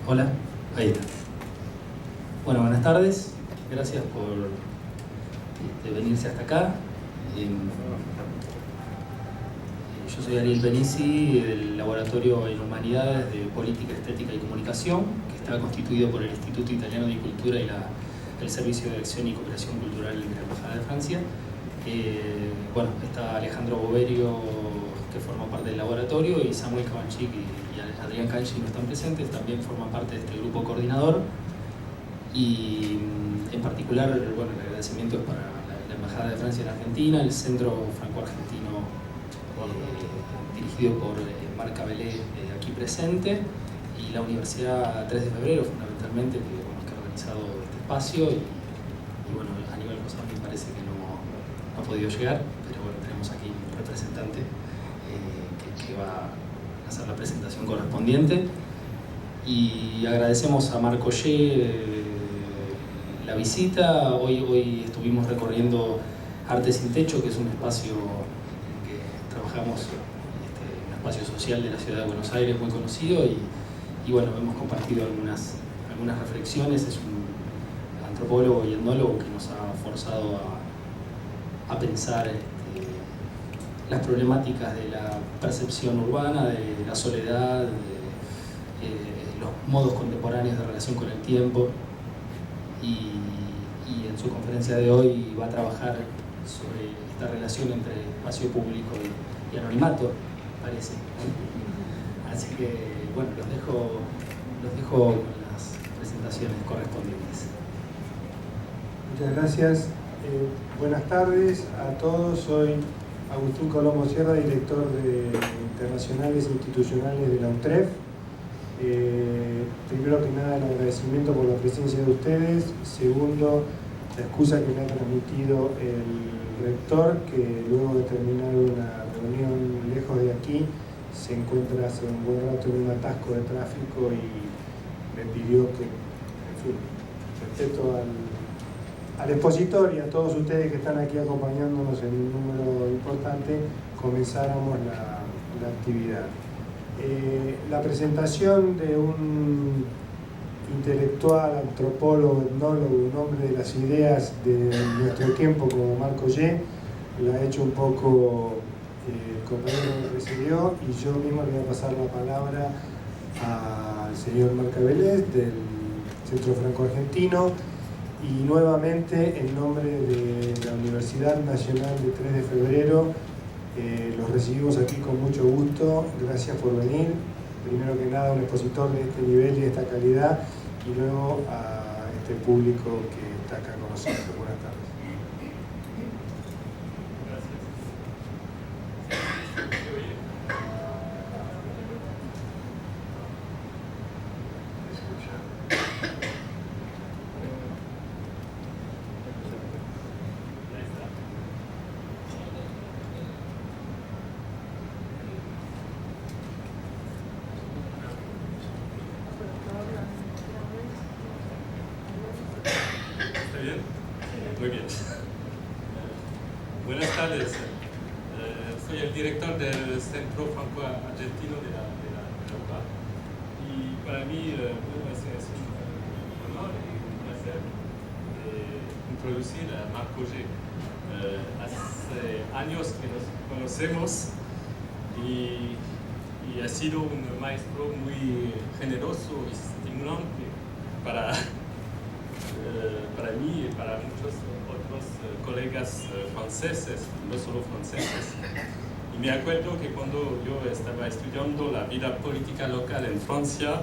Hola, ahí está. Bueno, buenas tardes. Gracias por venirse hasta acá. Yo soy Ariel Benici, del Laboratorio en Humanidades de Política, Estética y Comunicación, que está constituido por el Instituto Italiano de Cultura y el Servicio de Acción y Cooperación Cultural de la Embajada de Francia. Bueno, está Alejandro Boverio, que forma parte del laboratorio, y Samuel Cabanchik y Adrián Canchi no están presentes, también forman parte de este grupo coordinador. Y en particular, bueno, el agradecimiento es para la Embajada de Francia en Argentina, el Centro Franco-Argentino dirigido por Marc Cabellé, aquí presente, y la Universidad 3 de Febrero, fundamentalmente, que ha organizado este espacio. Y bueno, a nivel cosa me parece que no ha podido llegar, pero bueno, tenemos aquí un representante que va a hacer la presentación correspondiente. Y agradecemos a Marc Ollé la visita. Hoy estuvimos recorriendo Arte Sin Techo, que es un espacio en que trabajamos, un espacio social de la ciudad de Buenos Aires muy conocido, y bueno, hemos compartido algunas reflexiones. Es un antropólogo y etnólogo que nos ha forzado a pensar las problemáticas de la percepción urbana, de la soledad, de los modos contemporáneos de relación con el tiempo. Y en su conferencia de hoy va a trabajar sobre esta relación entre espacio público y anonimato, parece. Así que, bueno, los dejo con las presentaciones correspondientes. Muchas gracias. Buenas tardes a todos. Soy Agustín Colombo Sierra, director de Internacionales Institucionales de la UTREF. Primero que nada, el agradecimiento por la presencia de ustedes. Segundo, la excusa que me ha transmitido el rector, que luego de terminar una reunión lejos de aquí, se encuentra hace un buen rato en un atasco de tráfico y me pidió que, en fin, respeto al expositor y a todos ustedes que están aquí acompañándonos en un número importante, comenzáramos la actividad. La presentación de un intelectual, antropólogo, etnólogo, un hombre de las ideas de nuestro tiempo como Marc Ollé, la ha hecho un poco el compañero que me precedió, y yo mismo le voy a pasar la palabra al señor Marc Cabellé del Centro Franco-Argentino. Y nuevamente, en nombre de la Universidad Nacional de 3 de Febrero, los recibimos aquí con mucho gusto. Gracias por venir. Primero que nada, un expositor de este nivel y de esta calidad, y luego a este público que está acá con nosotros. Buenas tardes. Bien? Muy bien. Buenas tardes. Soy el director del Centro Franco-Argentino de la UBA. Y para mí es un honor y un placer introducir a Marc Augé. Hace años que nos conocemos y ha sido un maestro muy generoso y estimulante para mí y para muchos otros colegas franceses, no solo franceses. Y me acuerdo que cuando yo estaba estudiando la vida política local en Francia,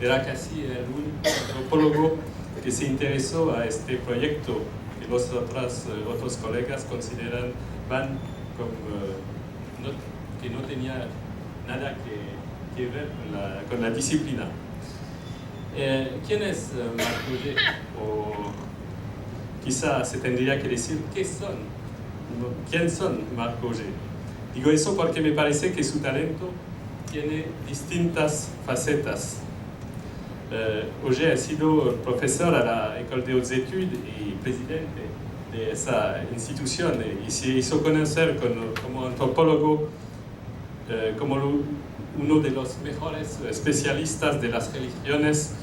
era casi el único antropólogo que se interesó a este proyecto que los otros colegas consideraban que no tenía nada que ver con la disciplina. ¿Quién es Marc Augé? O quizá se tendría que decir ¿quién son Marc Augé? Digo eso porque me parece que su talento tiene distintas facetas. Augé ha sido profesor a la École des Hautes Études y presidente de esa institución y se hizo conocer como antropólogo, como uno de los mejores especialistas de las religiones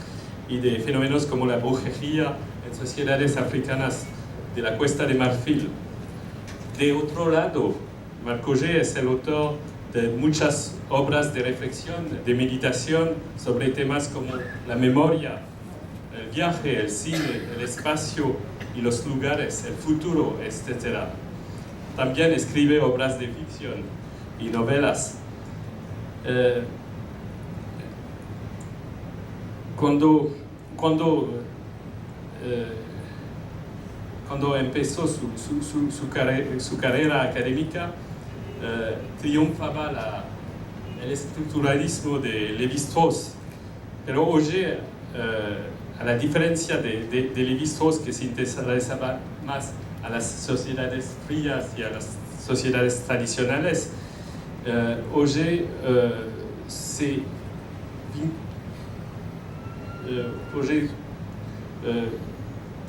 y de fenómenos como la brujería en sociedades africanas de la Costa de Marfil. De otro lado, Marc Augé es el autor de muchas obras de reflexión, de meditación sobre temas como la memoria, el viaje, el cine, el espacio y los lugares, el futuro, etc. También escribe obras de ficción y novelas. Cuando empezó su carrera académica, triunfaba el estructuralismo de Lévi-Strauss, pero Augé, a la diferencia de Lévi-Strauss, que se interesaba más a las sociedades frías y a las sociedades tradicionales, Augé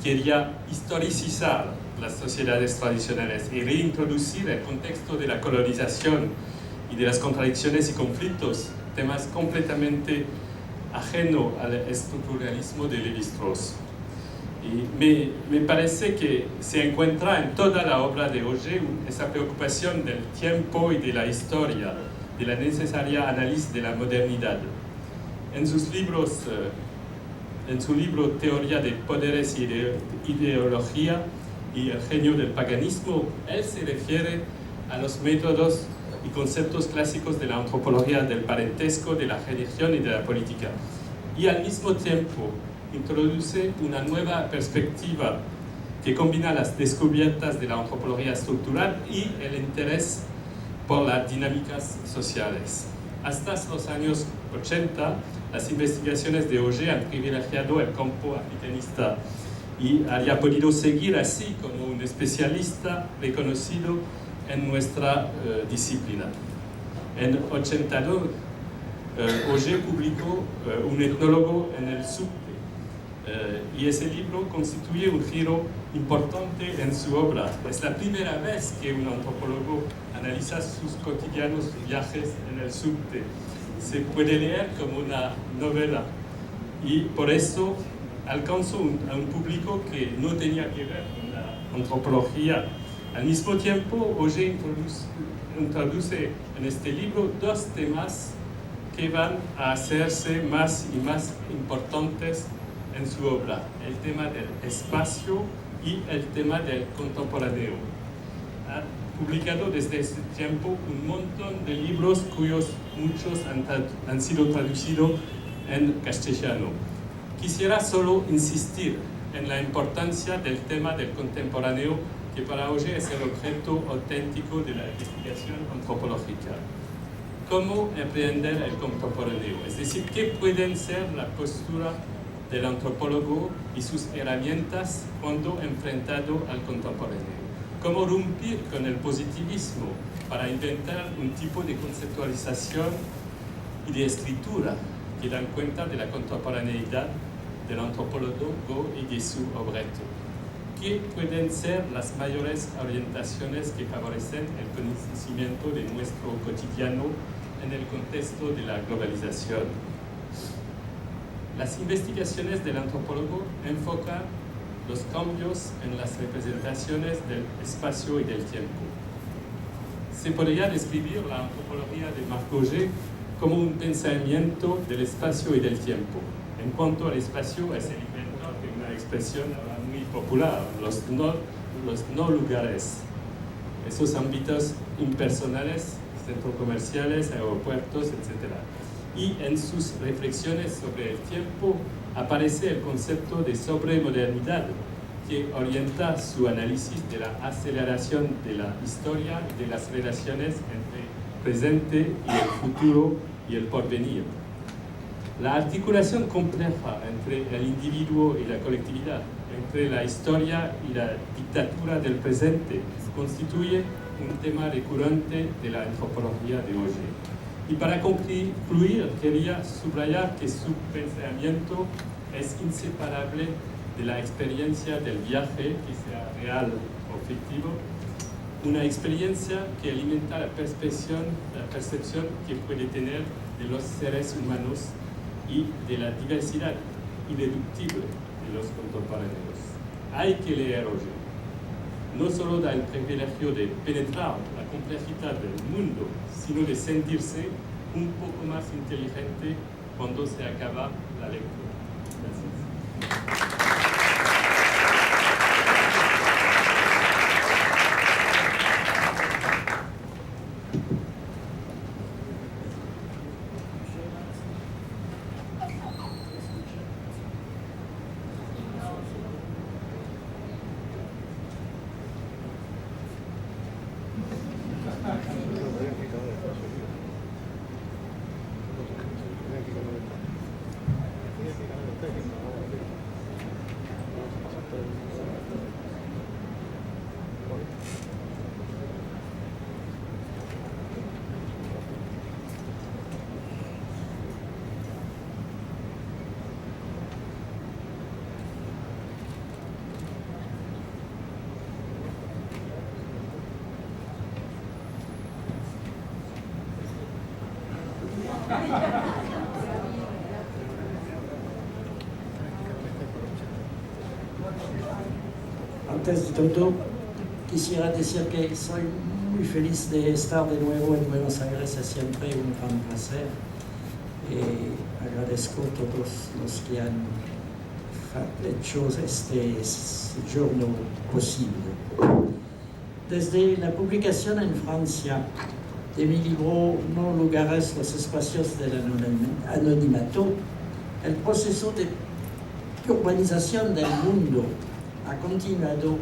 quería historicizar las sociedades tradicionales y reintroducir el contexto de la colonización y de las contradicciones y conflictos, temas completamente ajenos al estructuralismo de Lévi-Strauss. Y me parece que se encuentra en toda la obra de Augé esa preocupación del tiempo y de la historia, de la necesaria análisis de la modernidad. En sus libros, en su libro Teoría de Poderes y de Ideología y el genio del paganismo, él se refiere a los métodos y conceptos clásicos de la antropología del parentesco, de la religión y de la política. Y al mismo tiempo introduce una nueva perspectiva que combina las descubiertas de la antropología estructural y el interés por las dinámicas sociales. Hasta los años 80, las investigaciones de Augé han privilegiado el campo africanista y haya podido seguir así como un especialista reconocido en nuestra disciplina. En 82, Augé publicó Un etnólogo en el subte, y ese libro constituye un giro importante en su obra. Es la primera vez que un antropólogo analiza sus cotidianos viajes en el subte. Se puede leer como una novela y por eso alcanzó a un público que no tenía que ver con la antropología. Al mismo tiempo, Augé introduce en este libro dos temas que van a hacerse más y más importantes en su obra: el tema del espacio y el tema del contemporáneo. Ha publicado desde ese tiempo un montón de libros cuyos muchos han sido traducidos en castellano. Quisiera solo insistir en la importancia del tema del contemporáneo, que para Augé es el objeto auténtico de la investigación antropológica. ¿Cómo aprender el contemporáneo? Es decir, ¿qué pueden ser la postura del antropólogo y sus herramientas cuando enfrentado al contemporáneo? ¿Cómo romper con el positivismo para inventar un tipo de conceptualización y de escritura que dan cuenta de la contemporaneidad del antropólogo y de su objeto? ¿Qué pueden ser las mayores orientaciones que favorecen el conocimiento de nuestro cotidiano en el contexto de la globalización? Las investigaciones del antropólogo enfocan los cambios en las representaciones del espacio y del tiempo. Se podría describir la antropología de Marc Augé como un pensamiento del espacio y del tiempo. En cuanto al espacio, es el inventor de una expresión muy popular, los no lugares, esos ámbitos impersonales, centros comerciales, aeropuertos, etc. Y en sus reflexiones sobre el tiempo aparece el concepto de sobremodernidad, que orienta su análisis de la aceleración de la historia y de las relaciones entre el presente y el futuro y el porvenir. La articulación compleja entre el individuo y la colectividad, entre la historia y la dictadura del presente, constituye un tema recurrente de la antropología de Augé. Y para concluir, quería subrayar que su pensamiento es inseparable de la experiencia del viaje, que sea real o fictivo, una experiencia que alimenta la percepción que puede tener de los seres humanos y de la diversidad irreductible de los contemporáneos. Hay que leer Augé. No solo da el privilegio de penetrar la complejidad del mundo, sino de sentirse un poco más inteligente cuando se acaba la lectura. Gracias. Antes de todo, quisiera decir que soy muy feliz de estar de nuevo en Buenos Aires, es siempre un gran placer. Agradezco a todos los que han hecho este giorno posible. Desde la publicación en Francia de mi libro No lugares, los espacios del anonimato, el proceso de urbanización del mundo ha continuado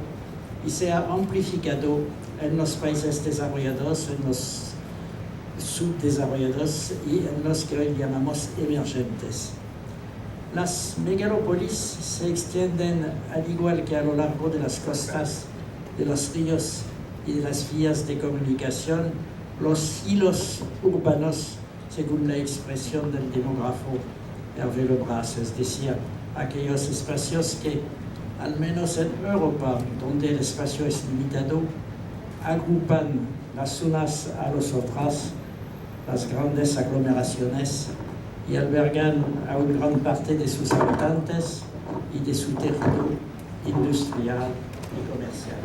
y se ha amplificado en los países desarrollados, en los subdesarrollados y en los que hoy llamamos emergentes. Las megalópolis se extienden al igual que a lo largo de las costas, de los ríos y de las vías de comunicación, los hilos urbanos, según la expresión del demógrafo Hervé Lebras, es decir, aquellos espacios que, al menos en Europa, donde el espacio es limitado, agrupan las unas a las otras, las grandes aglomeraciones, y albergan a una gran parte de sus habitantes y de su tejido industrial y comercial.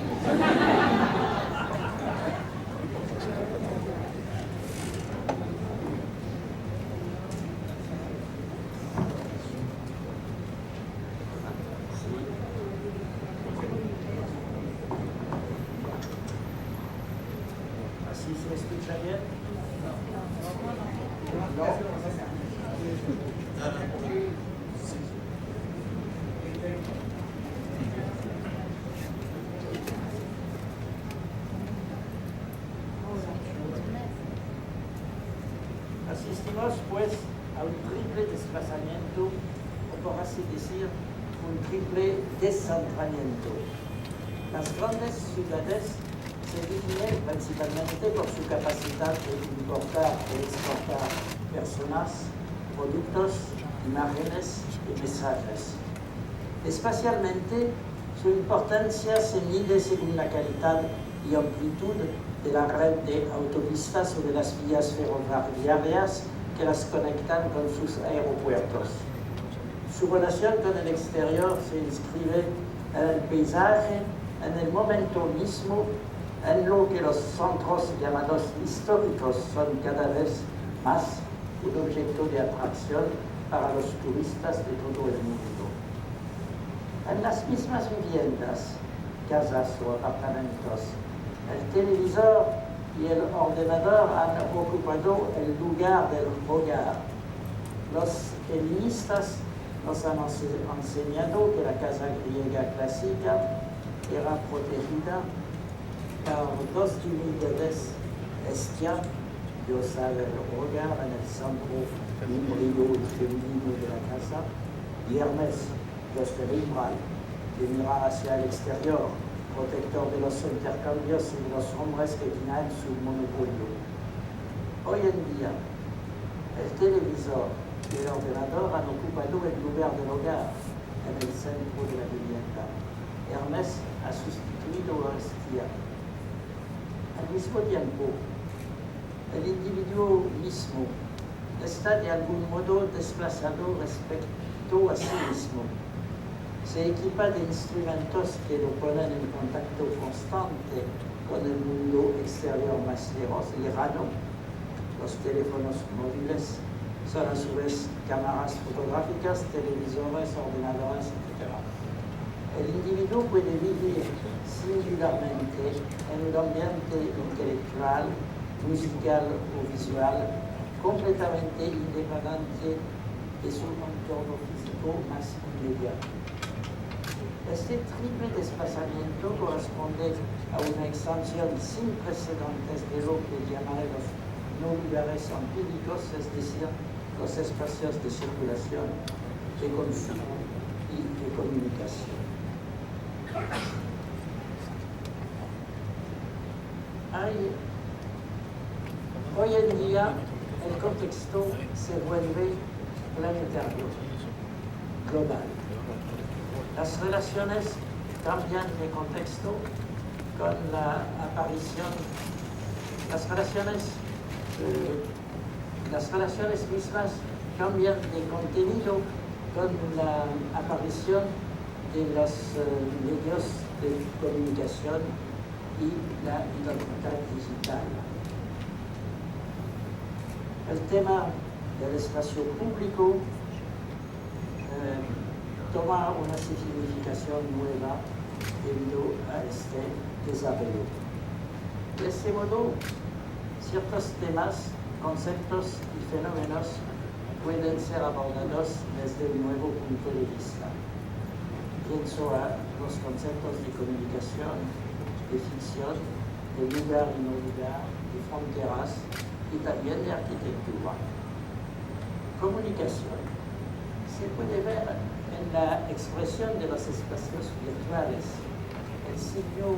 ¿Así se escucha bien? ¿No? Asistimos pues a un triple desplazamiento, o por así decir, un triple descentramiento. Las grandes ciudades se definen principalmente por su capacidad de importar y exportar personas, productos, imágenes y mensajes. Espacialmente, su importancia se mide según la calidad y amplitud de la red de autopistas o de las vías ferroviarias que las conectan con sus aeropuertos. Su relación con el exterior se inscribe en el paisaje, en el momento mismo, en lo que los centros llamados históricos son cada vez más un objeto de atracción para los turistas de todo el mundo. En las mismas viviendas, casas o apartamentos, el televisor y el ordenador han ocupado el lugar del hogar. Los helenistas nos han enseñado que la casa griega clásica era protegida por dos divinidades, Hestia, diosa del hogar en el centro híbrido y femenino de la casa, y Hermes, dios del umbral, que mira hacia el exterior, protector de los intercambios y de los hombres que tienen su monopolio. Hoy en día, el televisor y el ordenador han ocupado el lugar del hogar en el centro de la vivienda. Hermes ha sustituido a Hestia. Al mismo tiempo, el individuo mismo está de algún modo desplazado respecto a sí mismo. Se equipa de instrumentos que lo ponen en contacto constante con el mundo exterior más lejano. Los teléfonos móviles son a su vez cámaras fotográficas, televisores, ordenadores, etc. El individuo puede vivir singularmente en un ambiente intelectual, musical o visual completamente independiente de su entorno físico más inmediato. Este triple desplazamiento corresponde a una expansión sin precedentes de lo que llamaremos no lugares empíricos, es decir, los espacios de circulación, de consumo y de comunicación. Hoy en día, el contexto se vuelve planetario, global. Las relaciones cambian de contexto con la aparición, las relaciones mismas cambian de contenido con la aparición de los medios de comunicación y la identidad digital. El tema del espacio público toma una significación nueva debido a este desarrollo. De este modo, ciertos temas, conceptos y fenómenos pueden ser abordados desde un nuevo punto de vista. Pienso a los conceptos de comunicación, de ficción, de lugar y no lugar, de fronteras y también de arquitectura. Comunicación se puede ver en la expresión de los espacios virtuales, el signo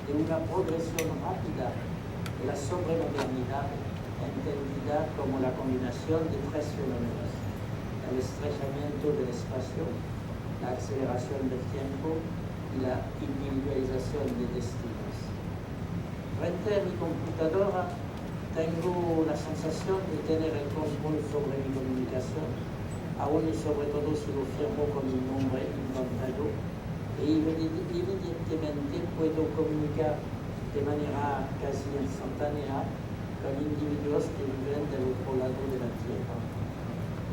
de una progresión rápida de la sobremodernidad entendida como la combinación de tres fenómenos: el estrechamiento del espacio, la aceleración del tiempo y la individualización de destinos. Frente a mi computadora tengo la sensación de tener el control sobre mi comunicación, aún y sobre todo si lo firmo con un nombre inventado, y evidentemente puedo comunicar de manera casi instantánea con individuos que viven del otro lado de la Tierra.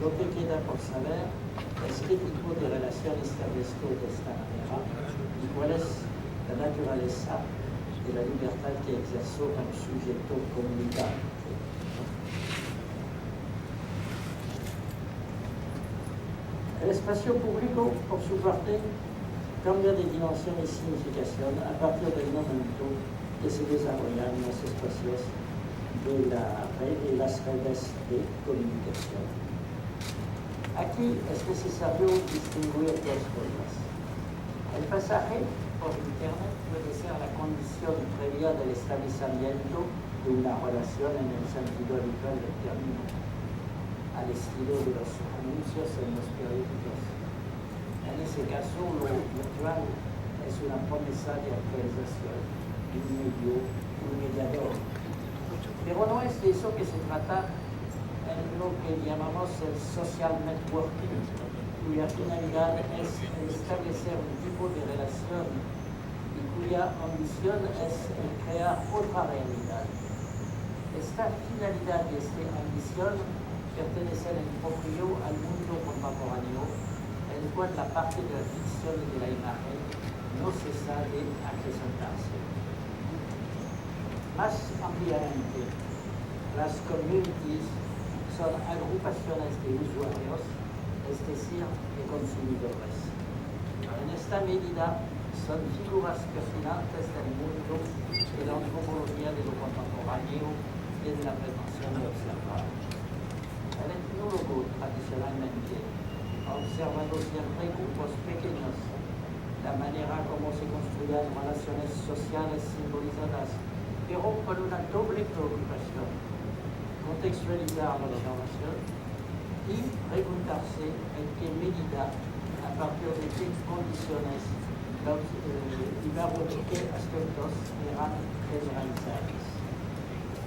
Lo que queda por saber es qué tipo de relación establezco de esta manera y cuál es la naturaleza de la libertad que ejerzo como sujeto comunicante. El espacio público, por su parte, cambia de dimensión y significación a partir del momento que se desarrollan los espacios de las redes de comunicación. Aquí es necesario distinguir dos cosas. El pasaje por Internet puede ser la condición previa del establecimiento de una relación en el sentido habitual del término, al estilo de los anuncios en los periódicos. En ese caso, lo virtual es una promesa de actualización de un mediador. Pero no es de eso que se trata en lo que llamamos el social networking, cuya cuya finalidad es establecer un tipo de relación y cuya ambición es el crear otra realidad. Esta finalidad y esta ambición pertenecen en propio al mundo contemporáneo, en el cual la parte de la ficción y de la imagen no cesa de acrecentarse. Más ampliamente, las communities son agrupaciones de usuarios, es decir, de consumidores. En esta medida, son figuras pertinentes del mundo de la antropología de lo contemporáneo y de la pretensión de observar. El etnólogo tradicionalmente ha observado siempre grupos pequeños, la manera como se construían relaciones sociales simbolizadas, pero con una doble preocupación: contextualizar la observación y preguntarse en qué medida, a partir de qué condiciones y bajo qué aspectos eran generalizables.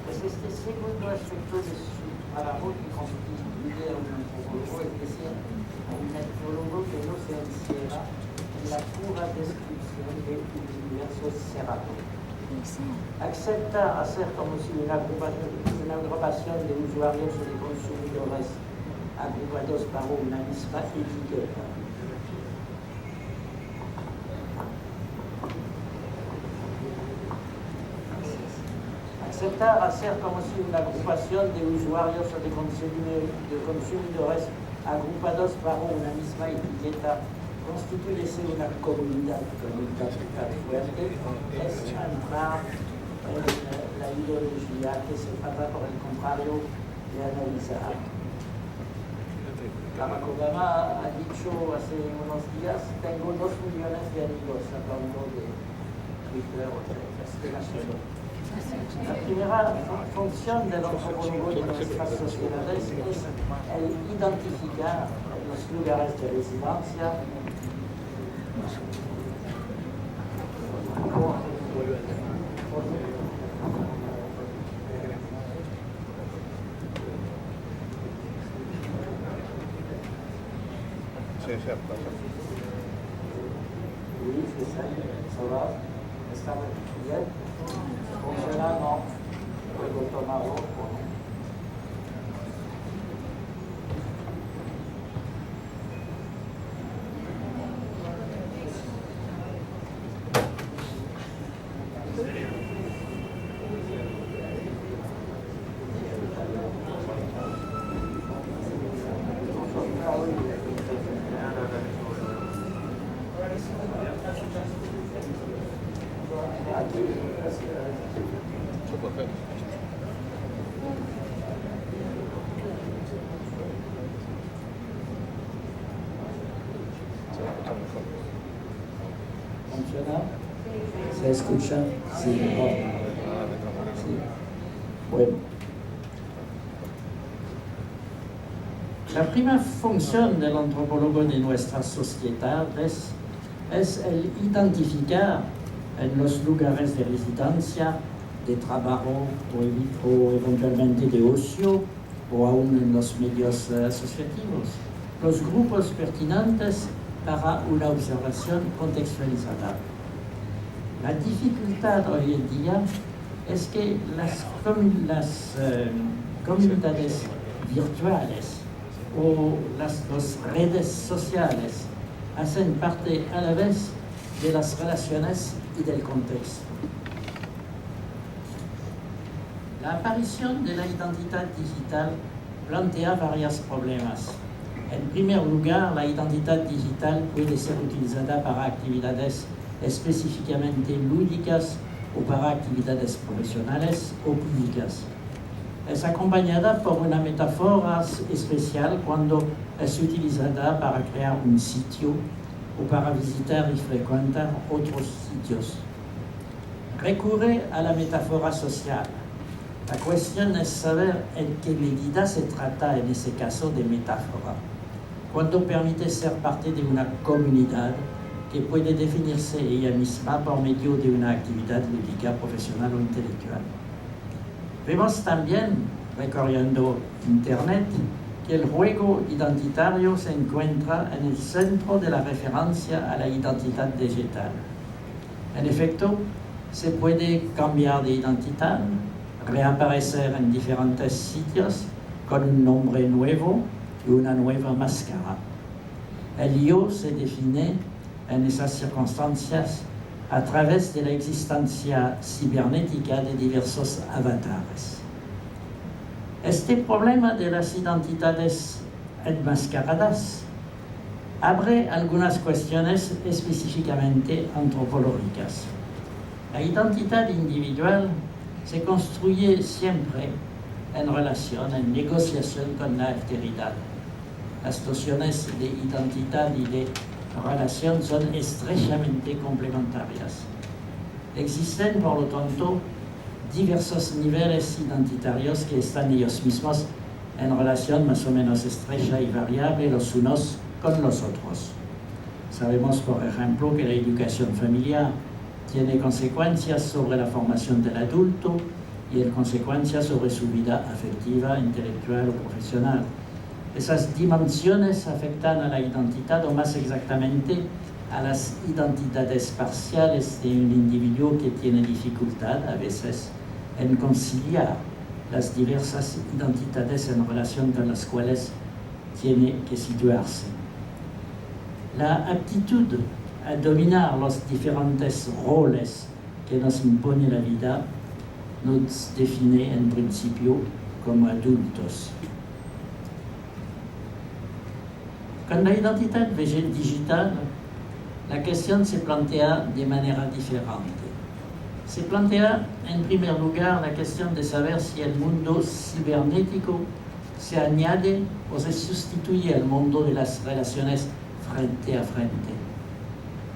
Pues este segundo aspecto de su trabajo que constituye a un antropólogo, es decir, a un etnólogo que no se encierra en la pura descripción de un universo cerrado. Acepta hacer como si una agrupación de usuarios o de consumidores agrupados bajo una misma etiqueta. Aceptar hacer como si una agrupación de usuarios o de consumidores agrupados bajo una misma etiqueta constituyese una comunidad fuerte, es entrar en la ideología que se trata, por el contrario, de analizar. Barack Obama ha dicho hace unos días: tengo 2 millones de amigos, hablando de Twitter o de nacional. La primera función del antropólogo de nuestras sociedades es el identificar los lugares de residencia, oui, c'est ça, ça va, está bien, funciona, no, puedo tomarlo, ¿Funciona? ¿Se escucha? Sí, no. Sí. Bueno. La primera función del antropólogo de nuestras sociedades es el identificar en los lugares de residencia, de trabajo o eventualmente de ocio o aún en los medios asociativos, los grupos pertinentes para una observación contextualizada. La dificultad hoy en día es que las comunidades virtuales o las redes sociales hacen parte a la vez de las relaciones y del contexto. La aparición de la identidad digital plantea varios problemas. En primer lugar, la identidad digital puede ser utilizada para actividades específicamente lúdicas o para actividades profesionales o públicas. Es acompañada por una metáfora especial cuando es utilizada para crear un sitio o para visitar y frecuentar otros sitios. Recurre a la metáfora social. La cuestión es saber en qué medida se trata en ese caso de metáfora, cuando permite ser parte de una comunidad que puede definirse ella misma por medio de una actividad lúdica, profesional o intelectual. Vemos también, recorriendo Internet, que el juego identitario se encuentra en el centro de la referencia a la identidad digital. En efecto, se puede cambiar de identidad, reaparecer en diferentes sitios con un nombre nuevo y una nueva máscara. El yo se define en esas circunstancias a través de la existencia cibernética de diversos avatares. Este problema de las identidades enmascaradas abre algunas cuestiones específicamente antropológicas. La identidad individual se construye siempre en relación, en negociación con la alteridad. Las nociones de identidad y de relación son estrechamente complementarias. Existen, por lo tanto, diversos niveles identitarios que están ellos mismos en relación más o menos estrecha y variable los unos con los otros. Sabemos, por ejemplo, que la educación familiar tiene consecuencias sobre la formación del adulto y consecuencias sobre su vida afectiva, intelectual o profesional. Esas dimensiones afectan a la identidad, o más exactamente a las identidades parciales de un individuo que tiene dificultad a veces en conciliar las diversas identidades en relación con las cuales tiene que situarse. La aptitud a dominar los diferentes roles que nos impone la vida nos define en principio como adultos. Con la identidad digital, la cuestión se plantea de manera diferente. Se plantea, en primer lugar, la cuestión de saber si el mundo cibernético se añade o se sustituye al mundo de las relaciones frente a frente.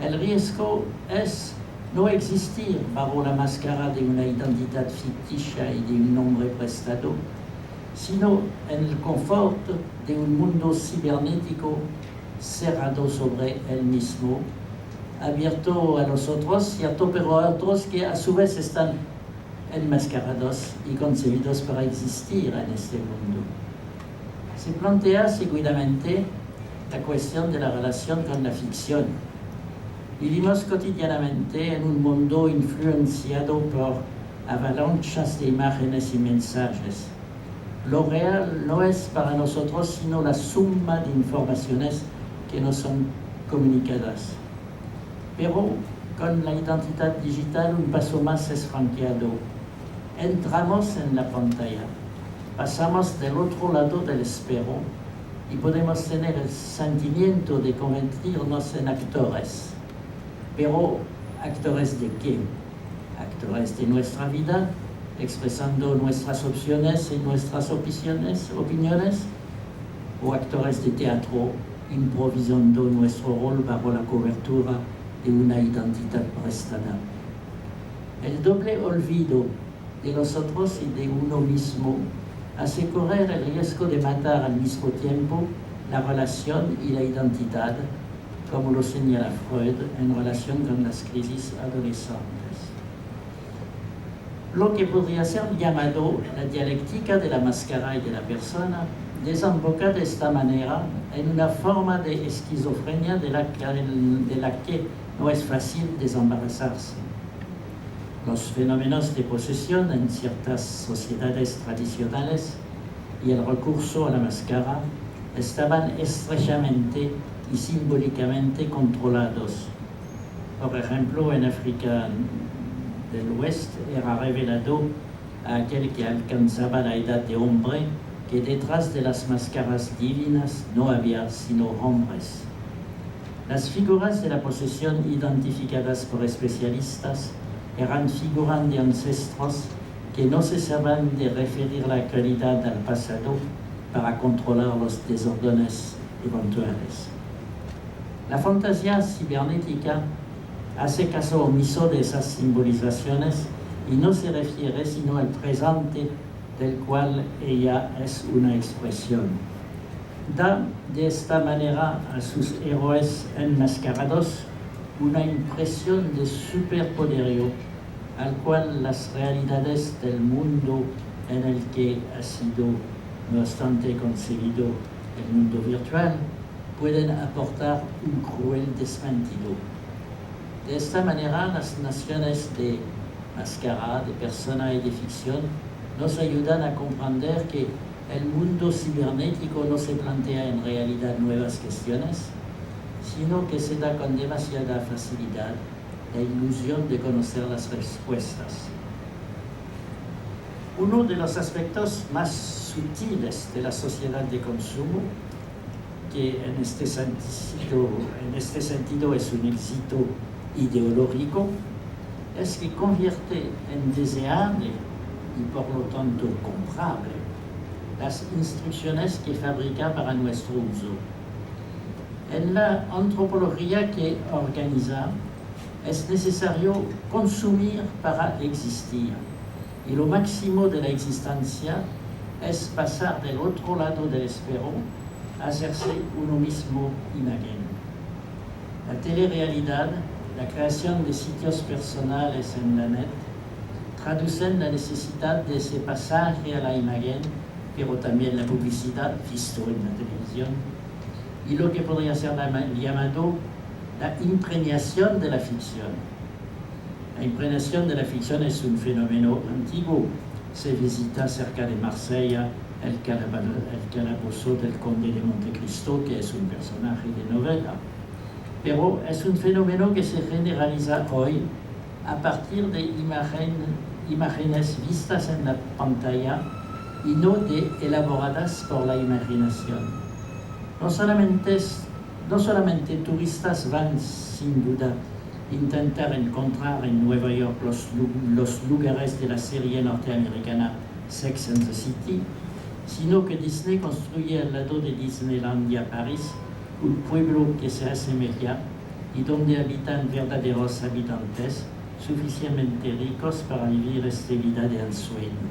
El riesgo es no existir bajo la máscara de una identidad ficticia y de un nombre prestado, sino en el confort de un mundo cibernético cerrado sobre él mismo, abierto a los otros, cierto, pero a otros que a su vez están enmascarados y concebidos para existir en este mundo. Se plantea seguidamente la cuestión de la relación con la ficción. Vivimos cotidianamente en un mundo influenciado por avalanchas de imágenes y mensajes. Lo real no es para nosotros sino la suma de informaciones que nos son comunicadas. Pero con la identidad digital un paso más es franqueado. Entramos en la pantalla, pasamos del otro lado del espejo y podemos tener el sentimiento de convertirnos en actores. Pero, ¿actores de qué? Actores de nuestra vida, expresando nuestras opciones y nuestras opiniones, o actores de teatro, improvisando nuestro rol bajo la cobertura de una identidad prestada. El doble olvido de los otros y de uno mismo hace correr el riesgo de matar al mismo tiempo la relación y la identidad, como lo señala Freud en relación con las crisis adolescentes. Lo que podría ser llamado la dialéctica de la máscara y de la persona desemboca de esta manera en una forma de esquizofrenia de la que no es fácil desembarazarse. Los fenómenos de posesión en ciertas sociedades tradicionales y el recurso a la máscara estaban estrechamente y simbólicamente controlados. Por ejemplo, en África del Oeste era revelado a aquel que alcanzaba la edad de hombre que detrás de las máscaras divinas no había sino hombres. Las figuras de la posesión identificadas por especialistas eran figuras de ancestros que no cesaban de referir la actualidad al pasado para controlar los desórdenes eventuales. La fantasía cibernética hace caso omiso de esas simbolizaciones y no se refiere sino al presente del cual ella es una expresión. Da de esta manera a sus héroes enmascarados una impresión de superpoderío al cual las realidades del mundo en el que ha sido no obstante concebido el mundo virtual, pueden aportar un cruel desmentido. De esta manera, las nociones de máscara, de persona y de ficción nos ayudan a comprender que el mundo cibernético no se plantea en realidad nuevas cuestiones, sino que se da con demasiada facilidad la ilusión de conocer las respuestas. Uno de los aspectos más sutiles de la sociedad de consumo, que en este sentido es un éxito ideológico, es que convierte en deseable y por lo tanto comprable las instrucciones que fabrica para nuestro uso. En la antropología que organiza, es necesario consumir para existir, y lo máximo de la existencia es pasar del otro lado del espejo a hacerse uno mismo imagen. La telerealidad, la creación de sitios personales en la net, traducen la necesidad de ese pasaje a la imagen, pero también la publicidad, visto en la televisión, y lo que podría ser llamado la impregnación de la ficción. La impregnación de la ficción es un fenómeno antiguo. Se visita cerca de Marsella el calabozo del conde de Montecristo, que es un personaje de novela. Pero es un fenómeno que se generaliza hoy a partir de imágenes vistas en la pantalla y no de elaboradas por la imaginación. No solamente turistas van sin duda a intentar encontrar en Nueva York los lugares de la serie norteamericana Sex and the City, sino que Disney construye al lado de Disneylandia París un pueblo que se asemeja y donde habitan verdaderos habitantes suficientemente ricos para vivir esta vida de ensueño.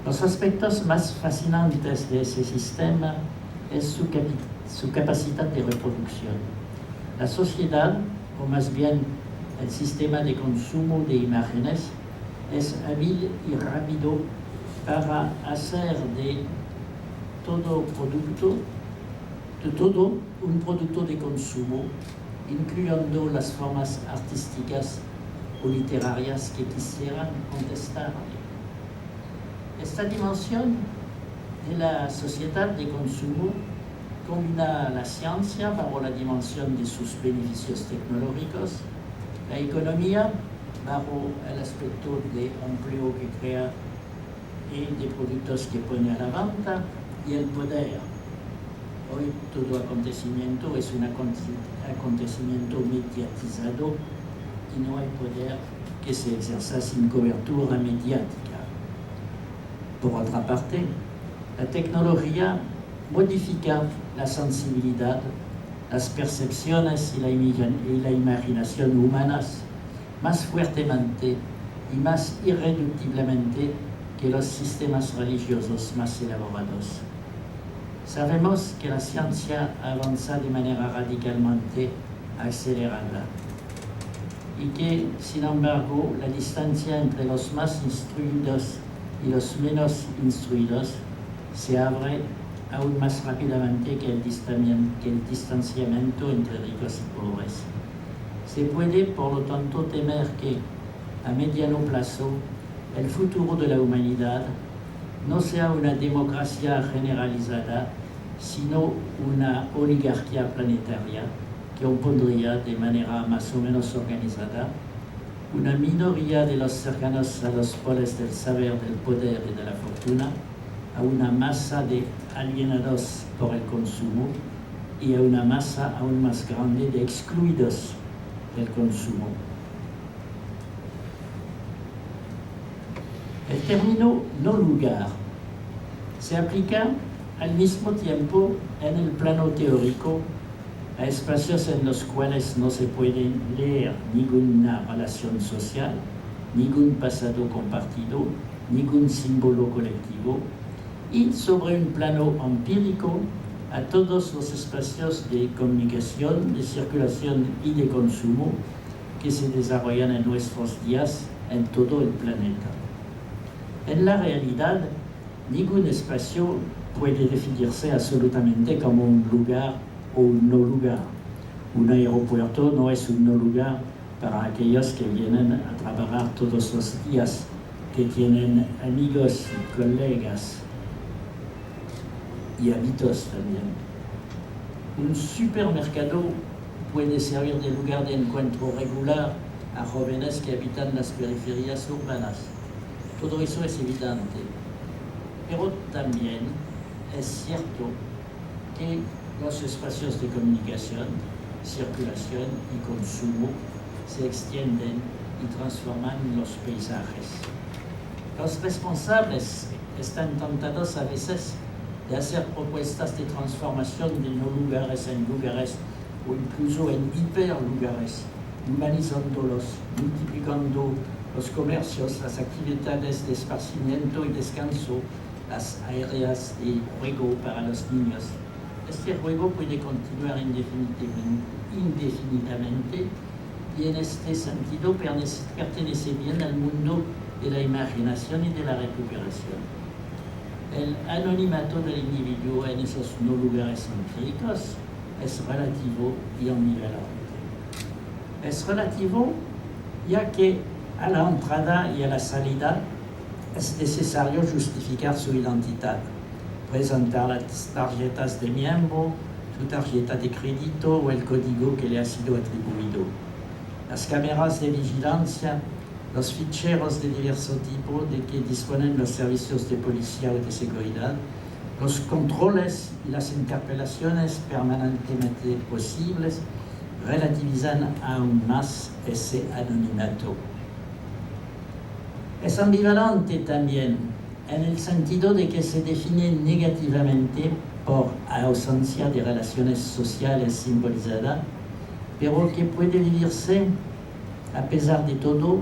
Los aspectos más fascinantes de ese sistema es su capacidad de reproducción. La sociedad, o más bien el sistema de consumo de imágenes, es hábil y rápido para hacer de todo un producto de consumo, incluyendo las formas artísticas o literarias que quisieran contestar. Esta dimensión de la sociedad de consumo combina la ciencia bajo la dimensión de sus beneficios tecnológicos, la economía bajo el aspecto de empleo que crea y de productos que pone a la venta, y el poder. Hoy todo acontecimiento es un acontecimiento mediatizado y no hay poder que se ejerza sin cobertura mediática. Por otra parte, la tecnología modifica la sensibilidad, las percepciones y la imaginación humanas más fuertemente y más irreductiblemente que los sistemas religiosos más elaborados. Sabemos que la ciencia avanza de manera radicalmente acelerada y que, sin embargo, la distancia entre los más instruidos y los menos instruidos se abre aún más rápidamente que el distanciamiento entre ricos y pobres. Se puede, por lo tanto, temer que, a mediano plazo, el futuro de la humanidad no sea una democracia generalizada, sino una oligarquía planetaria que opondría de manera más o menos organizada una minoría de los cercanos a los polos del saber, del poder y de la fortuna, a una masa de alienados por el consumo y a una masa aún más grande de excluidos del consumo. El término no lugar se aplica al mismo tiempo en el plano teórico a espacios en los cuales no se puede leer ninguna relación social, ningún pasado compartido, ningún símbolo colectivo, y sobre un plano empírico a todos los espacios de comunicación, de circulación y de consumo que se desarrollan en nuestros días en todo el planeta. En la realidad, ningún espacio puede definirse absolutamente como un lugar o un no lugar. Un aeropuerto no es un no lugar para aquellos que vienen a trabajar todos los días, que tienen amigos y colegas y hábitos también. Un supermercado puede servir de lugar de encuentro regular a jóvenes que habitan las periferias urbanas. Todo eso es evidente. Pero también es cierto que los espacios de comunicación, circulación y consumo se extienden y transforman los paisajes. Los responsables están tentados a veces de hacer propuestas de transformación de no lugares en lugares o incluso en hiperlugares, humanizándolos, multiplicando los comercios, las actividades de esparcimiento y descanso, las áreas de juego para los niños. Este juego puede continuar indefinidamente y en este sentido pertenece bien al mundo de la imaginación y de la recuperación. El anonimato del individuo en esos no lugares empíricos es relativo y ambivalente. Es relativo ya que a la entrada y a la salida es necesario justificar su identidad, presentar las tarjetas de miembro, su tarjeta de crédito o el código que le ha sido atribuido. Las cámaras de vigilancia, los ficheros de diverso tipo de que disponen los servicios de policía o de seguridad, los controles y las interpelaciones permanentemente posibles relativizan aún más ese anonimato. Es ambivalente también en el sentido de que se define negativamente por ausencia de relaciones sociales simbolizadas, pero que puede vivirse, a pesar de todo,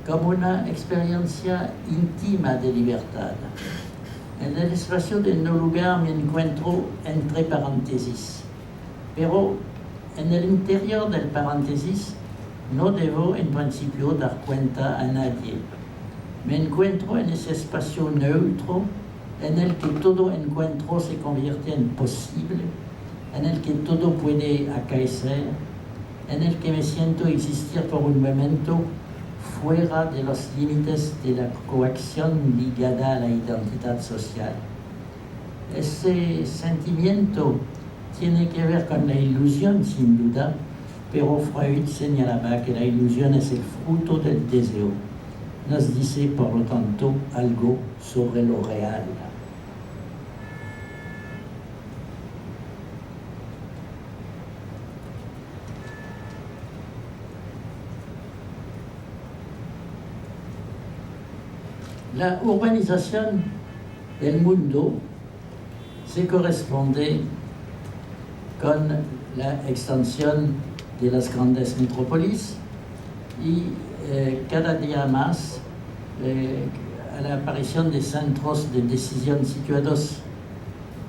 como una experiencia íntima de libertad. En el espacio de no lugar me encuentro entre paréntesis, pero en el interior del paréntesis no debo en principio dar cuenta a nadie. Me encuentro en ese espacio neutro en el que todo encuentro se convierte en posible, en el que todo puede acaecer, en el que me siento existir por un momento fuera de los límites de la coacción ligada a la identidad social. Ese sentimiento tiene que ver con la ilusión, sin duda, pero Freud señalaba que la ilusión es el fruto del deseo. Nos dice, por lo tanto, algo sobre lo real. La urbanización del mundo se corresponde con la extensión de las grandes metrópolis y cada día más a la aparición de centros de decisión situados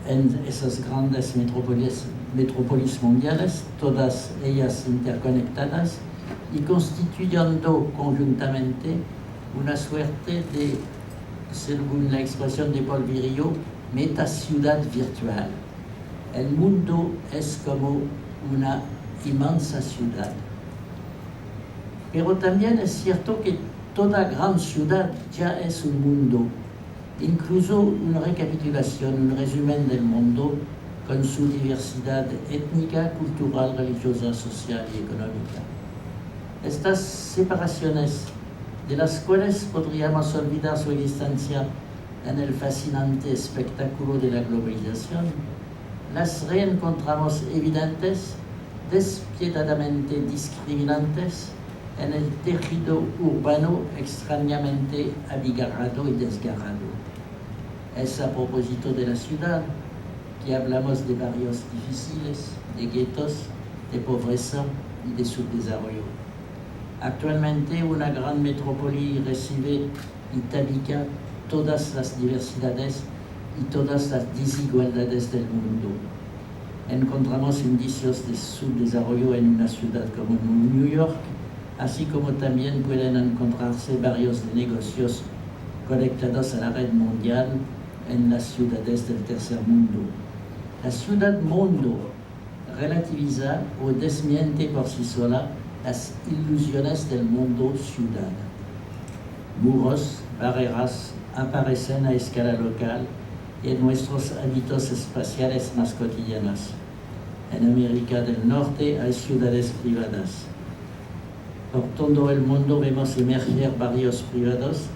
en esas grandes metrópolis mundiales, todas ellas interconectadas y constituyendo conjuntamente una suerte de, según la expresión de Paul Virilio, metaciudad virtual. El mundo es como una inmensa ciudad. Pero también es cierto que toda gran ciudad ya es un mundo, incluso una recapitulación, un resumen del mundo con su diversidad étnica, cultural, religiosa, social y económica. Estas separaciones, de las cuales podríamos olvidar su existencia en el fascinante espectáculo de la globalización, las reencontramos evidentes, despiadadamente discriminantes, en el tejido urbano extrañamente abigarrado y desgarrado. Es a propósito de la ciudad que hablamos de barrios difíciles, de guetos, de pobreza y de subdesarrollo. Actualmente una gran metrópoli recibe y tabica todas las diversidades y todas las desigualdades del mundo. Encontramos indicios de subdesarrollo en una ciudad como New York, así como también pueden encontrarse barrios de negocios conectados a la red mundial en las ciudades del tercer mundo. La ciudad mundo relativiza o desmiente por sí sola las ilusiones del mundo ciudad. Muros, barreras aparecen a escala local y en nuestros hábitos espaciales más cotidianos. En América del Norte hay ciudades privadas. Por todo el mundo vemos emerger barrios privados,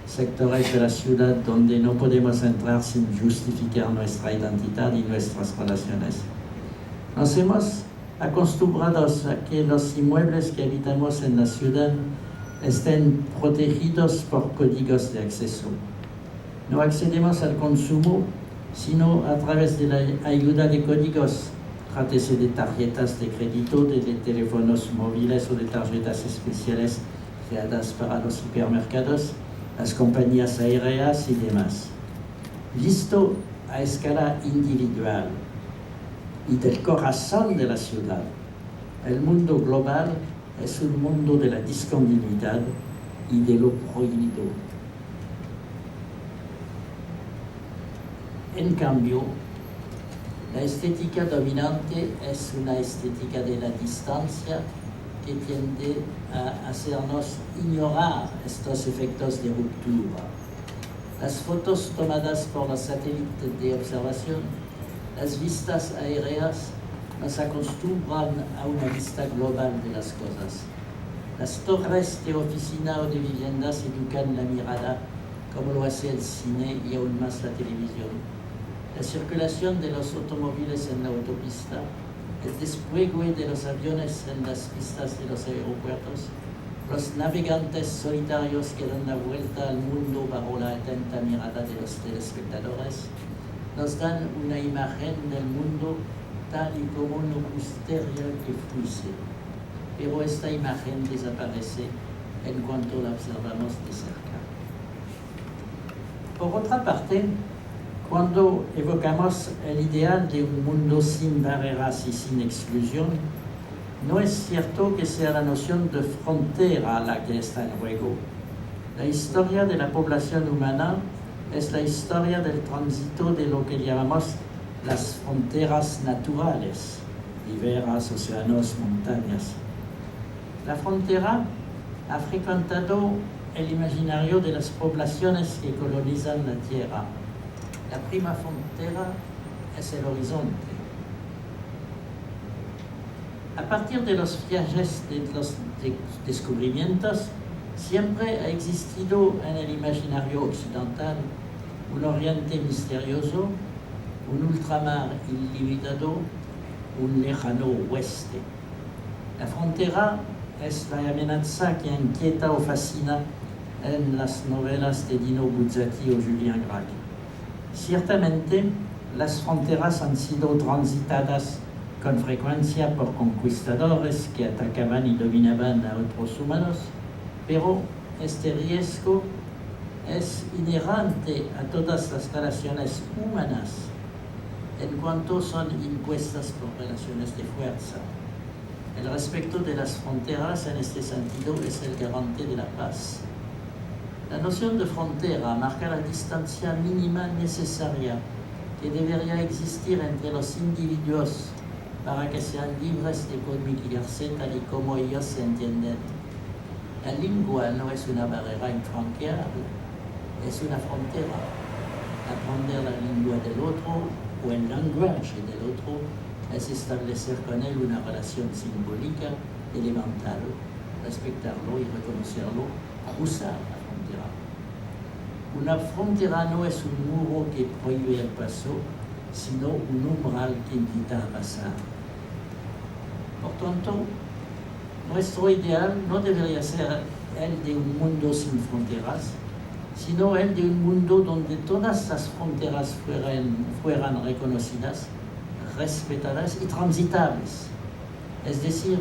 sectores de la ciudad donde no podemos entrar sin justificar nuestra identidad y nuestras relaciones. Nos hemos acostumbrado a que los inmuebles que habitamos en la ciudad estén protegidos por códigos de acceso. No accedemos al consumo sino a través de la ayuda de códigos. Trátese de tarjetas de crédito, de teléfonos móviles o de tarjetas especiales creadas para los supermercados, las compañías aéreas y demás. Visto a escala individual y del corazón de la ciudad, el mundo global es un mundo de la discontinuidad y de lo prohibido. En cambio, la estética dominante es una estética de la distancia que tiende a hacernos ignorar estos efectos de ruptura. Las fotos tomadas por los satélites de observación, las vistas aéreas, nos acostumbran a una vista global de las cosas. Las torres de oficina o de viviendas educan la mirada, como lo hace el cine y aún más la televisión. La circulación de los automóviles en la autopista, el despliegue de los aviones en las pistas de los aeropuertos, los navegantes solitarios que dan la vuelta al mundo bajo la atenta mirada de los telespectadores, nos dan una imagen del mundo tal y como nos gustaría que fuese. Pero esta imagen desaparece en cuanto la observamos de cerca. Por otra parte, cuando evocamos el ideal de un mundo sin barreras y sin exclusión, no es cierto que sea la noción de frontera la que está en juego. La historia de la población humana es la historia del tránsito de lo que llamamos las fronteras naturales, riberas, océanos, montañas. La frontera ha frecuentado el imaginario de las poblaciones que colonizan la tierra. La prima frontera es el horizonte. A partir de los viajes de los descubrimientos, siempre ha existido en el imaginario occidental un oriente misterioso, un ultramar ilimitado, un lejano oeste. La frontera es la amenaza que inquieta o fascina en las novelas de Dino Buzzati o Julien Gracq. Ciertamente, las fronteras han sido transitadas con frecuencia por conquistadores que atacaban y dominaban a otros humanos, pero este riesgo es inherente a todas las relaciones humanas en cuanto son impuestas por relaciones de fuerza. El respeto de las fronteras en este sentido es el garante de la paz. La noción de frontera marca la distancia mínima necesaria que debería existir entre los individuos para que sean libres de comunicarse tal y como ellos se entienden. La lengua no es una barrera infranqueable, es una frontera. Aprender la lengua del otro o el lenguaje del otro es establecer con él una relación simbólica elemental, respetarlo y reconocerlo, cruzar la frontera. Una frontera no es un muro que prohíbe el paso, sino un umbral que invita a pasar. Por tanto, nuestro ideal no debería ser el de un mundo sin fronteras, sino el de un mundo donde todas las fronteras fueran reconocidas, respetadas y transitables. Es decir,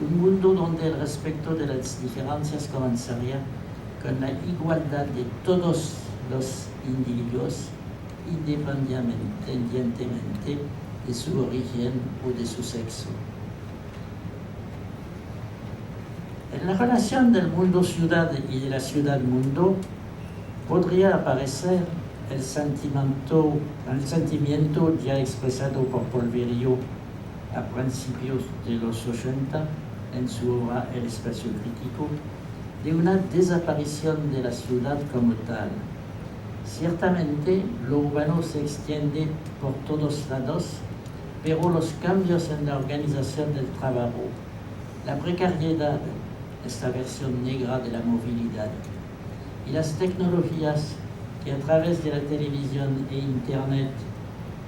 un mundo donde el respeto de las diferencias comenzaría con la igualdad de todos los individuos, independientemente de su origen o de su sexo. En la relación del mundo-ciudad y de la ciudad-mundo podría aparecer el sentimiento ya expresado por Polverio a principios de los 80 en su obra El espacio crítico, de una desaparición de la ciudad como tal. Ciertamente, lo urbano se extiende por todos lados, pero los cambios en la organización del trabajo, la precariedad, esta versión negra de la movilidad, y las tecnologías que a través de la televisión e Internet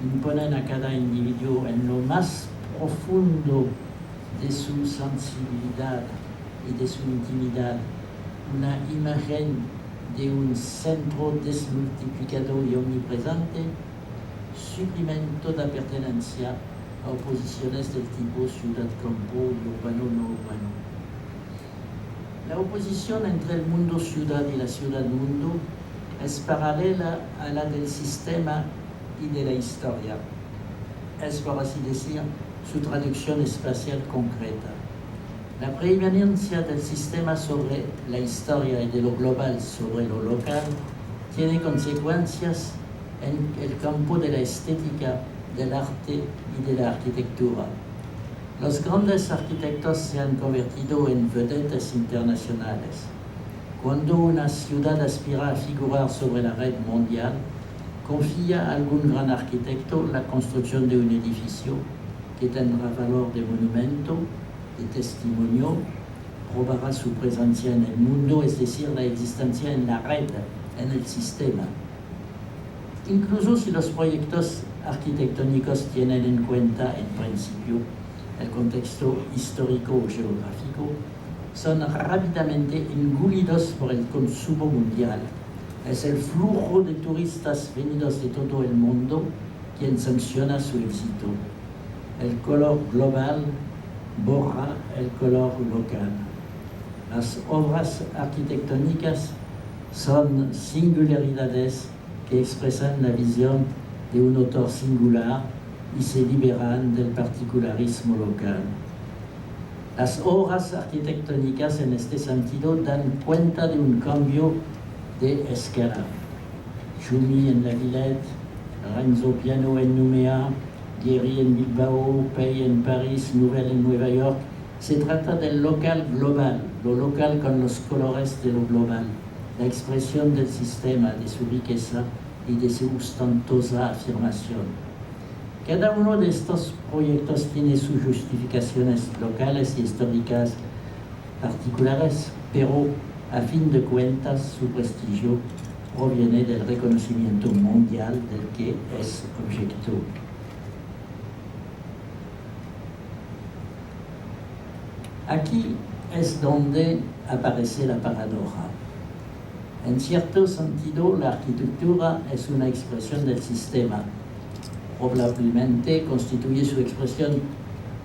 imponen a cada individuo en lo más profundo de su sensibilidad y de su intimidad una imagen de un centro desmultiplicado y omnipresente, suprimen toda pertenencia a oposiciones del tipo ciudad-campo y urbano-no urbano. La oposición entre el mundo-ciudad y la ciudad-mundo es paralela a la del sistema y de la historia. Es, por así decir, su traducción espacial concreta. La preeminencia del sistema sobre la historia y de lo global sobre lo local tiene consecuencias en el campo de la estética, del arte y de la arquitectura. Los grandes arquitectos se han convertido en vedettes internacionales. Cuando una ciudad aspira a figurar sobre la red mundial, confía a algún gran arquitecto la construcción de un edificio que tendrá valor de monumento, de testimonio, probará su presencia en el mundo, es decir, la existencia en la red, en el sistema. Incluso si los proyectos arquitectónicos tienen en cuenta, en principio, el contexto histórico o geográfico, son rápidamente engullidos por el consumo mundial. Es el flujo de turistas venidos de todo el mundo quien sanciona su éxito. El color global borra el color local. Las obras arquitectónicas son singularidades que expresan la visión de un autor singular y se liberan del particularismo local. Las obras arquitectónicas en este sentido dan cuenta de un cambio de escala. Schumi en La Villette, Renzo Piano en Nouméa, Guéry en Bilbao, Pei en París, Nouvel en Nueva York. Se trata del local global, lo local con los colores de lo global, la expresión del sistema, de su riqueza y de su ostentosa afirmación. Cada uno de estos proyectos tiene sus justificaciones locales y históricas particulares, pero a fin de cuentas su prestigio proviene del reconocimiento mundial del que es objeto. Aquí es donde aparece la paradoja. En cierto sentido, la arquitectura es una expresión del sistema. Probablemente constituye su expresión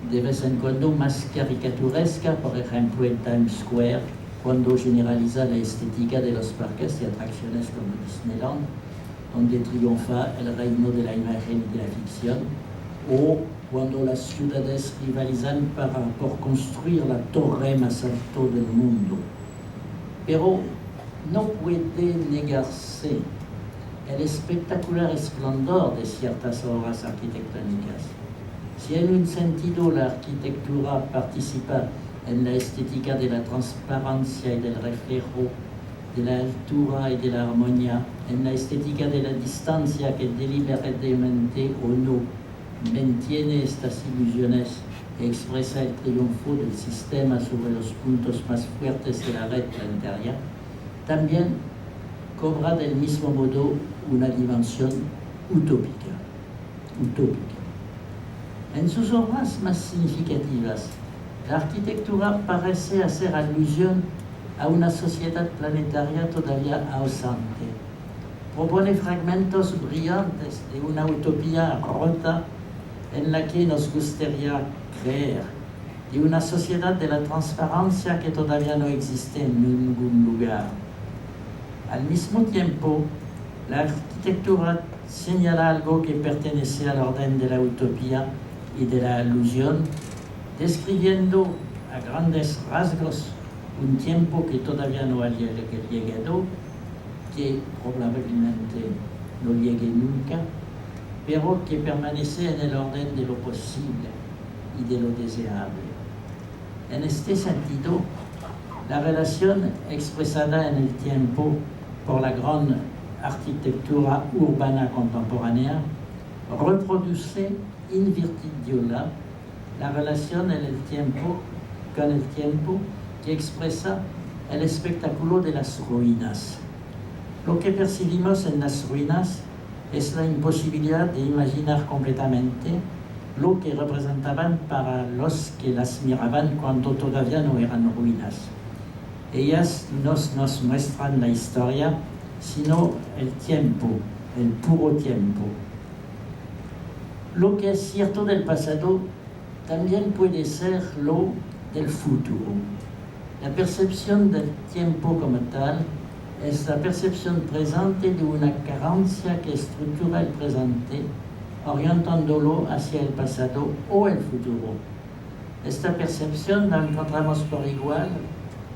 de vez en cuando más caricaturesca, por ejemplo en Times Square, cuando generaliza la estética de los parques y atracciones como Disneyland, donde triunfa el reino de la imagen y de la ficción, o cuando las ciudades rivalizan por construir la torre más alta del mundo. Pero no puede negarse el espectacular esplendor de ciertas obras arquitectónicas. Si en un sentido la arquitectura participa en la estética de la transparencia y del reflejo, de la altura y de la armonía, en la estética de la distancia que deliberadamente o no mantiene estas ilusiones y expresa el triunfo del sistema sobre los puntos más fuertes de la red planetaria, también cobra del mismo modo una dimensión utópica. En sus obras más significativas, la arquitectura parece hacer alusión a una sociedad planetaria todavía ausente. Propone fragmentos brillantes de una utopía rota en la que nos gustaría creer, de una sociedad de la transparencia que todavía no existe en ningún lugar. Al mismo tiempo, la arquitectura señala algo que pertenece al orden de la utopía y de la alusión, describiendo a grandes rasgos un tiempo que todavía no ha llegado, que probablemente no llegue nunca, pero que permanece en el orden de lo posible y de lo deseable. En este sentido, la relación expresada en el tiempo por la gran arquitectura urbana contemporánea reproduce in virtidiola la relación en el tiempo con el tiempo que expresa el espectáculo de las ruinas. Lo que percibimos en las ruinas es la imposibilidad de imaginar completamente lo que representaban para los que las miraban cuando todavía no eran ruinas. Ellas no nos muestran la historia, sino el tiempo, el puro tiempo. Lo que es cierto del pasado también puede ser lo del futuro. La percepción del tiempo como tal es la percepción presente de una carencia que estructura el presente, orientándolo hacia el pasado o el futuro. Esta percepción la encontramos por igual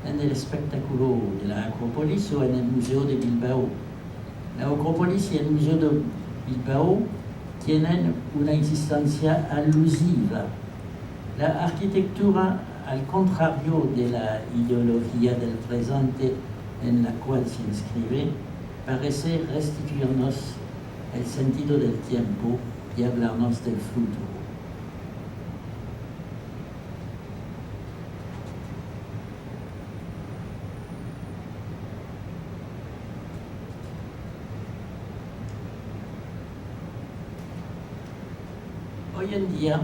en el espectáculo de la Acrópolis o en el Museo de Bilbao. La Acrópolis y el Museo de Bilbao tienen una existencia alusiva. La arquitectura, al contrario de la ideología del presente en la cual se inscribe, parece restituirnos el sentido del tiempo y hablarnos del futuro. Hoy en día,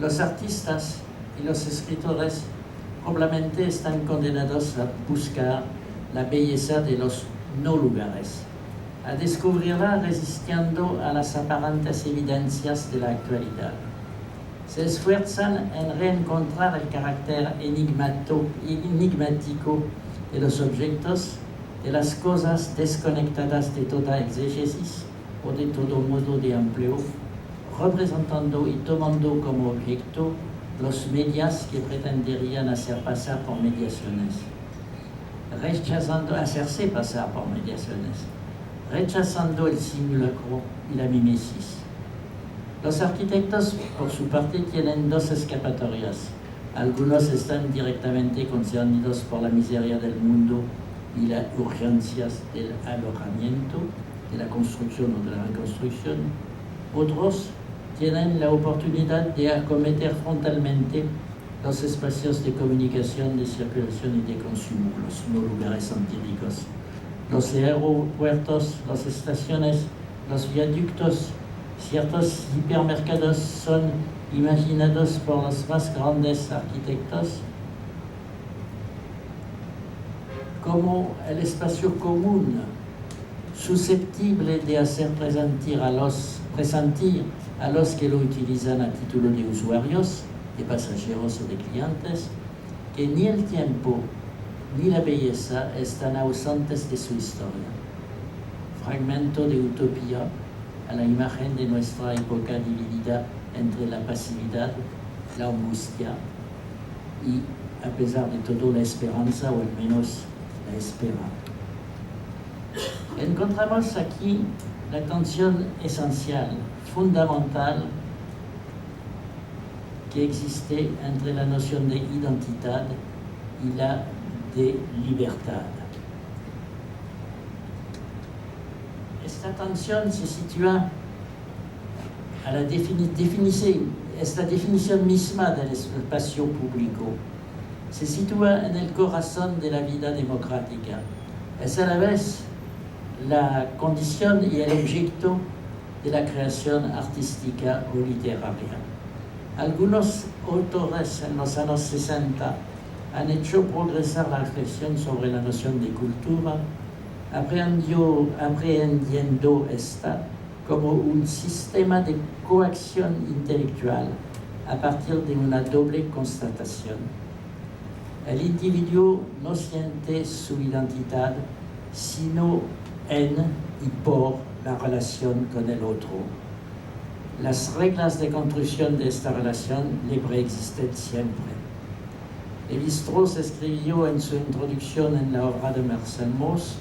los artistas y los escritores probablemente están condenados a buscar la belleza de los no lugares, a descubrirla resistiendo a las aparentes evidencias de la actualidad. Se esfuerzan en reencontrar el carácter enigmático de los objetos, de las cosas desconectadas de toda exégesis o de todo modo de empleo, representando y tomando como objeto los medios que pretenderían hacer pasar por mediaciones, hacerse pasar por mediaciones, rechazando el simulacro y la mimesis. Los arquitectos, por su parte, tienen dos escapatorias. Algunos están directamente concernidos por la miseria del mundo y las urgencias del alojamiento, de la construcción o de la reconstrucción. Otros tienen la oportunidad de acometer frontalmente los espacios de comunicación, de circulación y de consumo, los no lugares empíricos. Los aeropuertos, las estaciones, los viaductos, ciertos hipermercados son imaginados por los más grandes arquitectos como el espacio común, susceptible de hacer presentir a los que lo utilizan a título de usuarios, de pasajeros o de clientes, que ni el tiempo ni la belleza están ausentes de su historia. Fragmento de utopía a la imagen de nuestra época dividida entre la pasividad, la angustia y, a pesar de todo, la esperanza, o al menos la espera. Encontramos aquí la tensión esencial, fundamental, que existe entre la noción de identidad y la de libertad. Esta tensión se sitúa a la esta definición misma del espacio público. Se sitúa en el corazón de la vida democrática. Es a la vez la condición y el objeto de la creación artística o literaria. Algunos autores en los años 60 han hecho progresar la reflexión sobre la noción de cultura, aprehendiendo esta como un sistema de coacción intelectual a partir de una doble constatación. El individuo no siente su identidad sino en y por la relación con el otro. Las reglas de construcción de esta relación le preexisten siempre. Lévi-Strauss escribió en su introducción en la obra de Marcel Mauss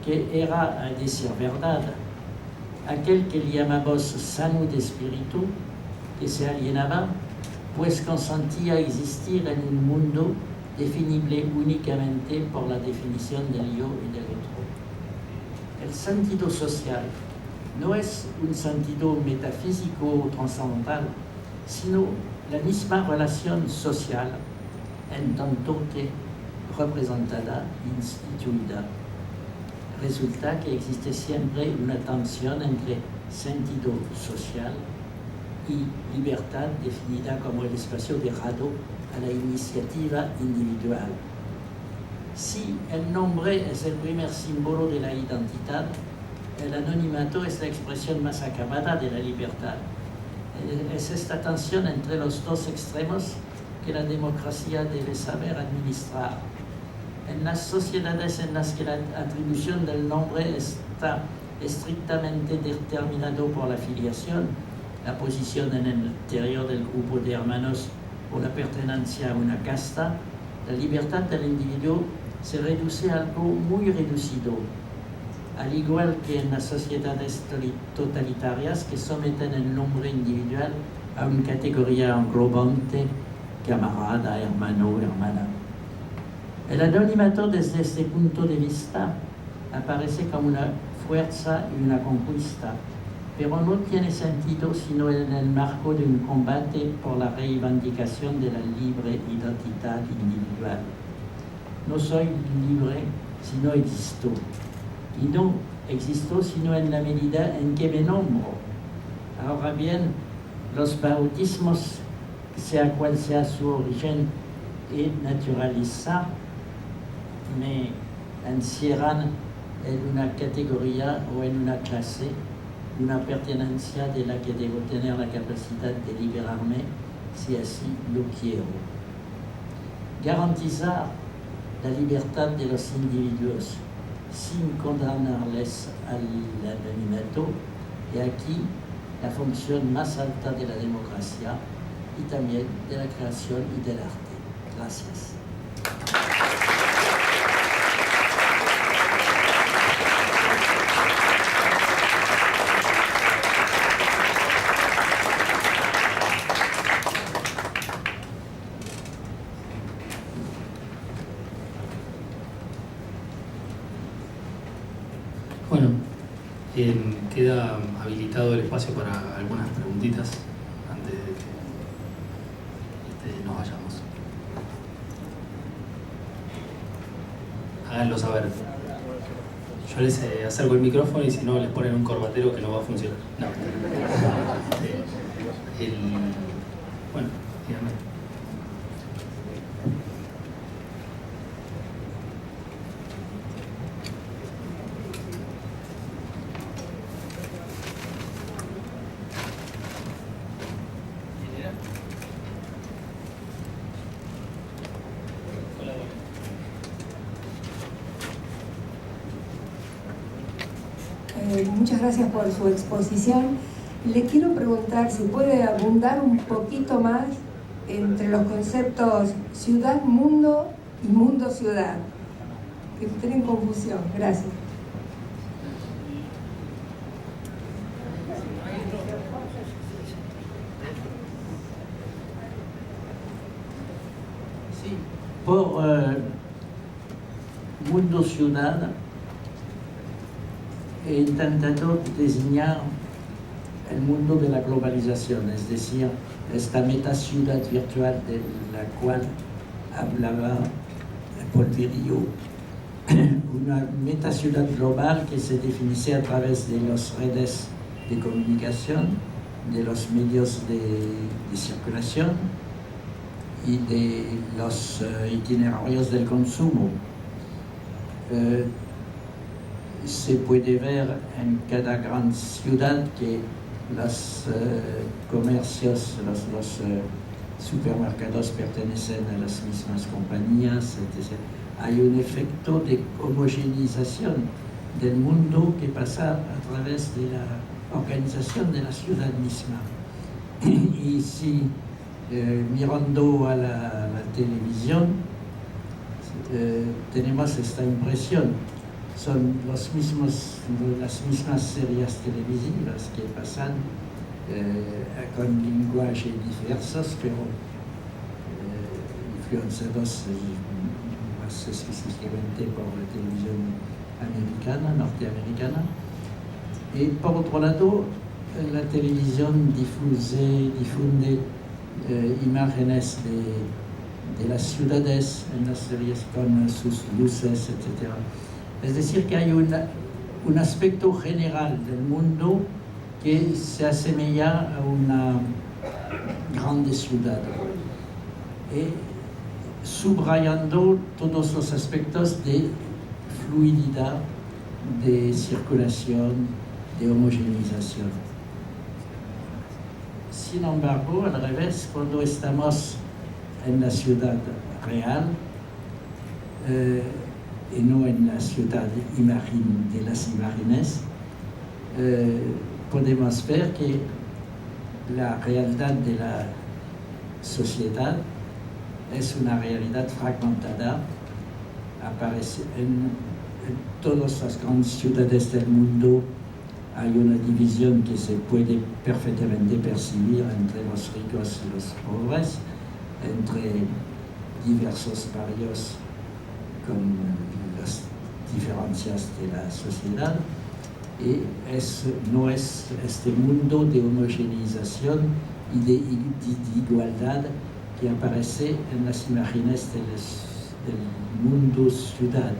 que era, a decir verdad, aquel que llamamos salud de espíritu, que se alienaba, pues consentía existir en un mundo definible únicamente por la definición del yo y del otro. El sentido social no es un sentido metafísico o trascendental, sino la misma relación social en tanto que representada, instituida. Resulta que existe siempre una tensión entre sentido social y libertad definida como el espacio dejado a la iniciativa individual. Si el nombre es el primer símbolo de la identidad, el anonimato es la expresión más acabada de la libertad. Es esta tensión entre los dos extremos que la democracia debe saber administrar. En las sociedades en las que la atribución del nombre está estrictamente determinado por la filiación, la posición en el interior del grupo de hermanos o la pertenencia a una casta, la libertad del individuo se reduce a algo muy reducido, al igual que en las sociedades totalitarias que someten el nombre individual a una categoría englobante, camarada, hermano, hermana. El anonimato desde este punto de vista aparece como una fuerza y una conquista, pero no tiene sentido sino en el marco de un combate por la reivindicación de la libre identidad individual. No soy libre si no existo, y no existo sino en la medida en que me nombro. Ahora bien, los bautismos, sea cual sea su origen y naturaleza, me encierran en una categoría o en una clase, una pertenencia de la que debo tener la capacidad de liberarme si así lo quiero. Garantizar la libertad de los individuos sin condenarles al anonimato, y aquí la función más alta de la democracia y también de la creación y del arte. Gracias. Bueno, queda habilitado el espacio para algunas preguntitas antes de que nos vayamos. Háganlo saber. Yo les acerco el micrófono y si no les ponen un corbatero que no va a funcionar. No. Bueno, díganme. Muchas gracias por su exposición. Le quiero preguntar si puede abundar un poquito más entre los conceptos ciudad-mundo y mundo-ciudad, que tienen confusión. Gracias. Sí, por mundo-ciudad he intentado designar el mundo de la globalización, es decir, esta metaciudad virtual de la cual hablaba Paul Virilio, una metaciudad global que se definiese a través de las redes de comunicación, de los medios de circulación y de los itinerarios del consumo. Se puede ver en cada gran ciudad que los comercios, los supermercados pertenecen a las mismas compañías, etc. Hay un efecto de homogeneización del mundo que pasa a través de la organización de la ciudad misma. Y si mirando a la televisión tenemos esta impresión. las mismas series televisivas que pasan con lenguajes diversos, pero influenciados más específicamente por la televisión americana, norteamericana. Y por otro lado, la televisión difunde imágenes de las ciudades en las series con sus luces, etc. Es decir, que hay un aspecto general del mundo que se asemeja a una grande ciudad, subrayando todos los aspectos de fluididad, de circulación, de homogeneización. Sin embargo, al revés, cuando estamos en la ciudad real y no en la ciudad de las imágenes, podemos ver que la realidad de la sociedad es una realidad fragmentada. Aparece en todas las grandes ciudades del mundo. Hay una división que se puede perfectamente percibir entre los ricos y los pobres, entre diversos barrios con las diferencias de la sociedad, y no es este mundo de homogeneización y de igualdad que aparece en las imágenes del mundo ciudad.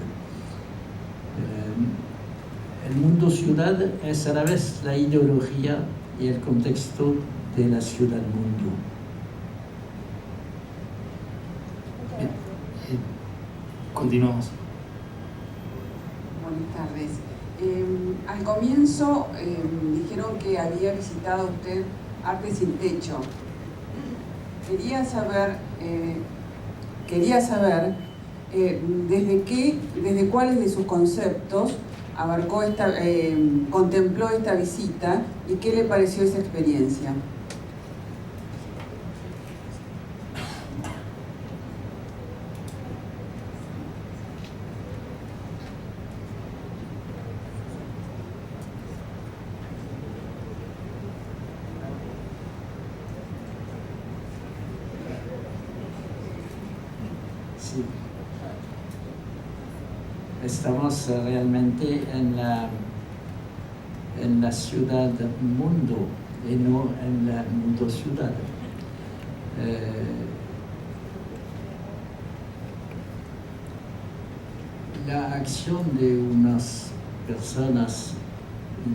El mundo ciudad es a la vez la ideología y el contexto de la ciudad-mundo. Continuamos. Buenas tardes. Al comienzo dijeron que había visitado usted Arte Sin Techo. Quería saber desde cuáles de sus conceptos contempló esta visita y qué le pareció esa experiencia. Sí. Estamos realmente en la ciudad mundo y no en la mundo ciudad. La acción de unas personas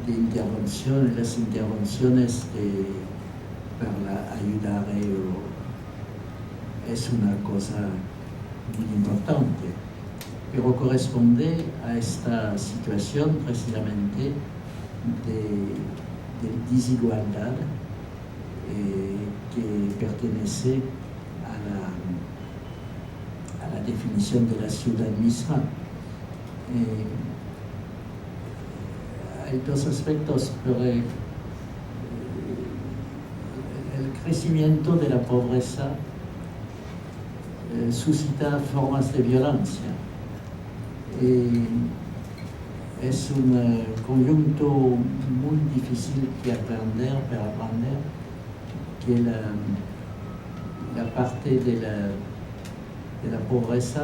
de intervención, las intervenciones para ayudar es una cosa muy importante, pero corresponde a esta situación precisamente de desigualdad que pertenece a la definición de la ciudad misma. Hay dos aspectos, pero el crecimiento de la pobreza suscita formas de violencia. Es un conjunto muy difícil para aprender, que la parte de la pobreza,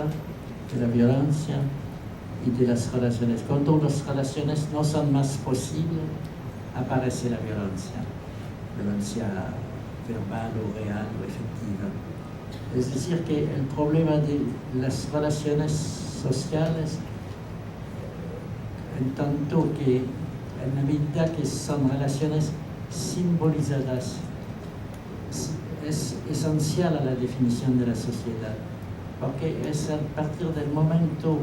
de la violencia y de las relaciones. Cuando las relaciones no son más posibles, aparece la violencia verbal o real o efectiva. Es decir, que el problema de las relaciones sociales, en tanto que en la medida que son relaciones simbolizadas, es esencial a la definición de la sociedad, porque es a partir del momento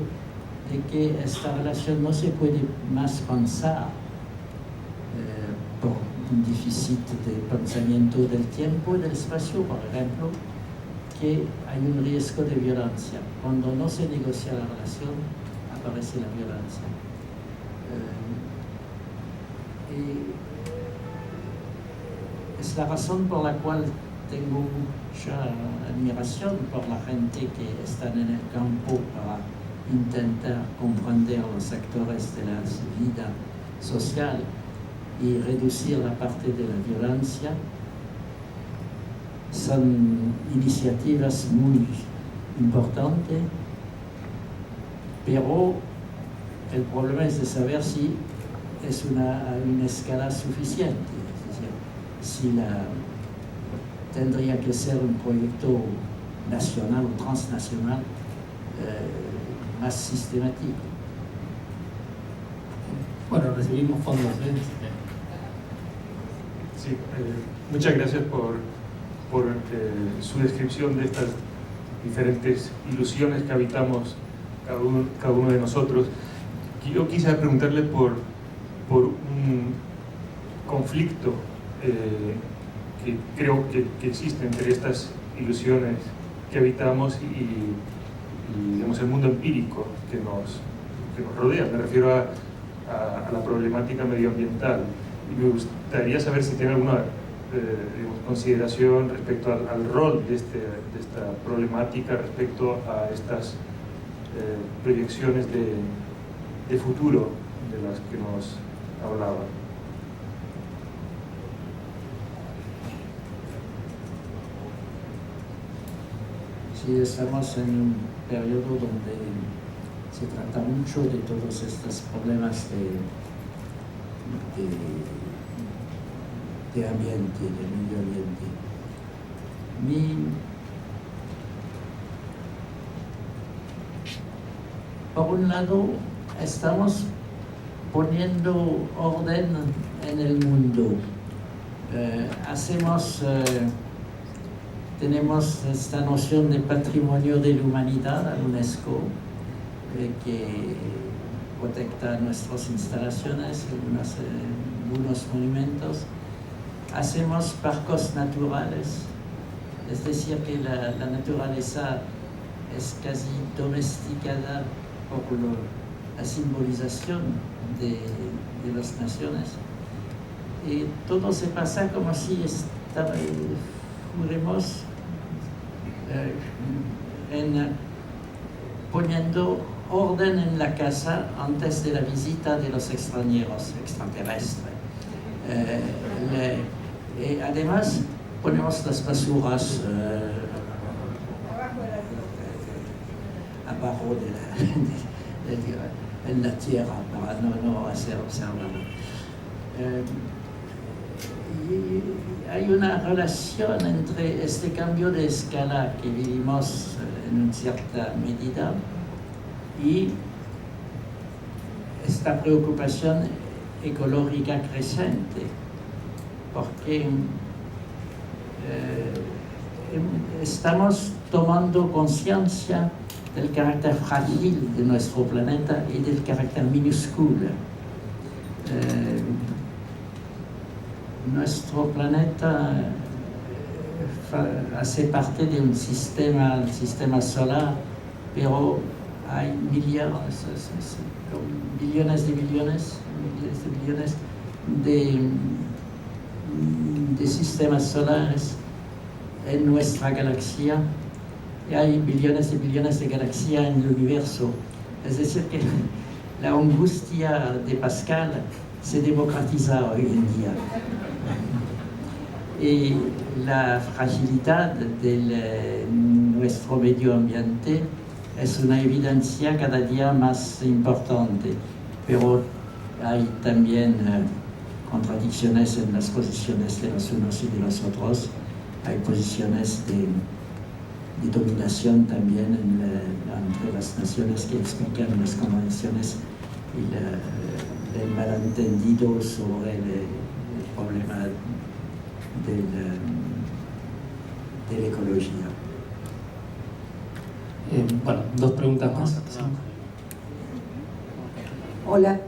de que esta relación no se puede más pensar por un déficit de pensamiento del tiempo y del espacio, por ejemplo, que hay un riesgo de violencia. Cuando no se negocia la relación, aparece la violencia. Y es la razón por la cual tengo mucha admiración por la gente que está en el campo para intentar comprender los actores de la vida social y reducir la parte de la violencia. Son iniciativas muy importantes, pero el problema es de saber si es una escala suficiente. Es decir, si tendría que ser un proyecto nacional o transnacional más sistemático. Bueno, recibimos fondos. Sí, muchas gracias por su descripción de estas diferentes ilusiones que habitamos cada uno de nosotros. Yo quisiera preguntarle por un conflicto que creo que existe entre estas ilusiones que habitamos y digamos, el mundo empírico que nos rodea. Me refiero a la problemática medioambiental. Y me gustaría saber si tiene alguna digamos, consideración respecto al rol de esta problemática respecto a estas proyecciones de futuro de las que nos hablaba. Sí, estamos en un periodo donde se trata mucho de todos estos problemas de ambiente, de medio ambiente. Por un lado, estamos poniendo orden en el mundo. Tenemos esta noción de patrimonio de la humanidad a la UNESCO, que protege nuestras instalaciones, algunos monumentos. Hacemos parques naturales, es decir, que la naturaleza es casi domesticada por la simbolización de las naciones. Y todo se pasa como si fuéramos poniendo orden en la casa antes de la visita de los extraterrestres. Y además ponemos las basuras abajo en la tierra para no hacer observar. Y hay una relación entre este cambio de escala que vivimos en cierta medida y esta preocupación ecológica creciente, porque estamos tomando conciencia del carácter frágil de nuestro planeta y del carácter minúsculo. Nuestro planeta hace parte de un sistema solar, pero hay billones de sistemas solares en nuestra galaxia, y hay billones de galaxias en el universo. Es decir, que la angustia de Pascal se democratiza hoy en día. Y la fragilidad de nuestro medio ambiente es una evidencia cada día más importante, pero hay también contradicciones en las posiciones de los unos y de los otros. Hay posiciones de dominación también entre las naciones que explican las convenciones y el malentendido sobre el problema de la ecología. Bueno, dos preguntas más. Hola.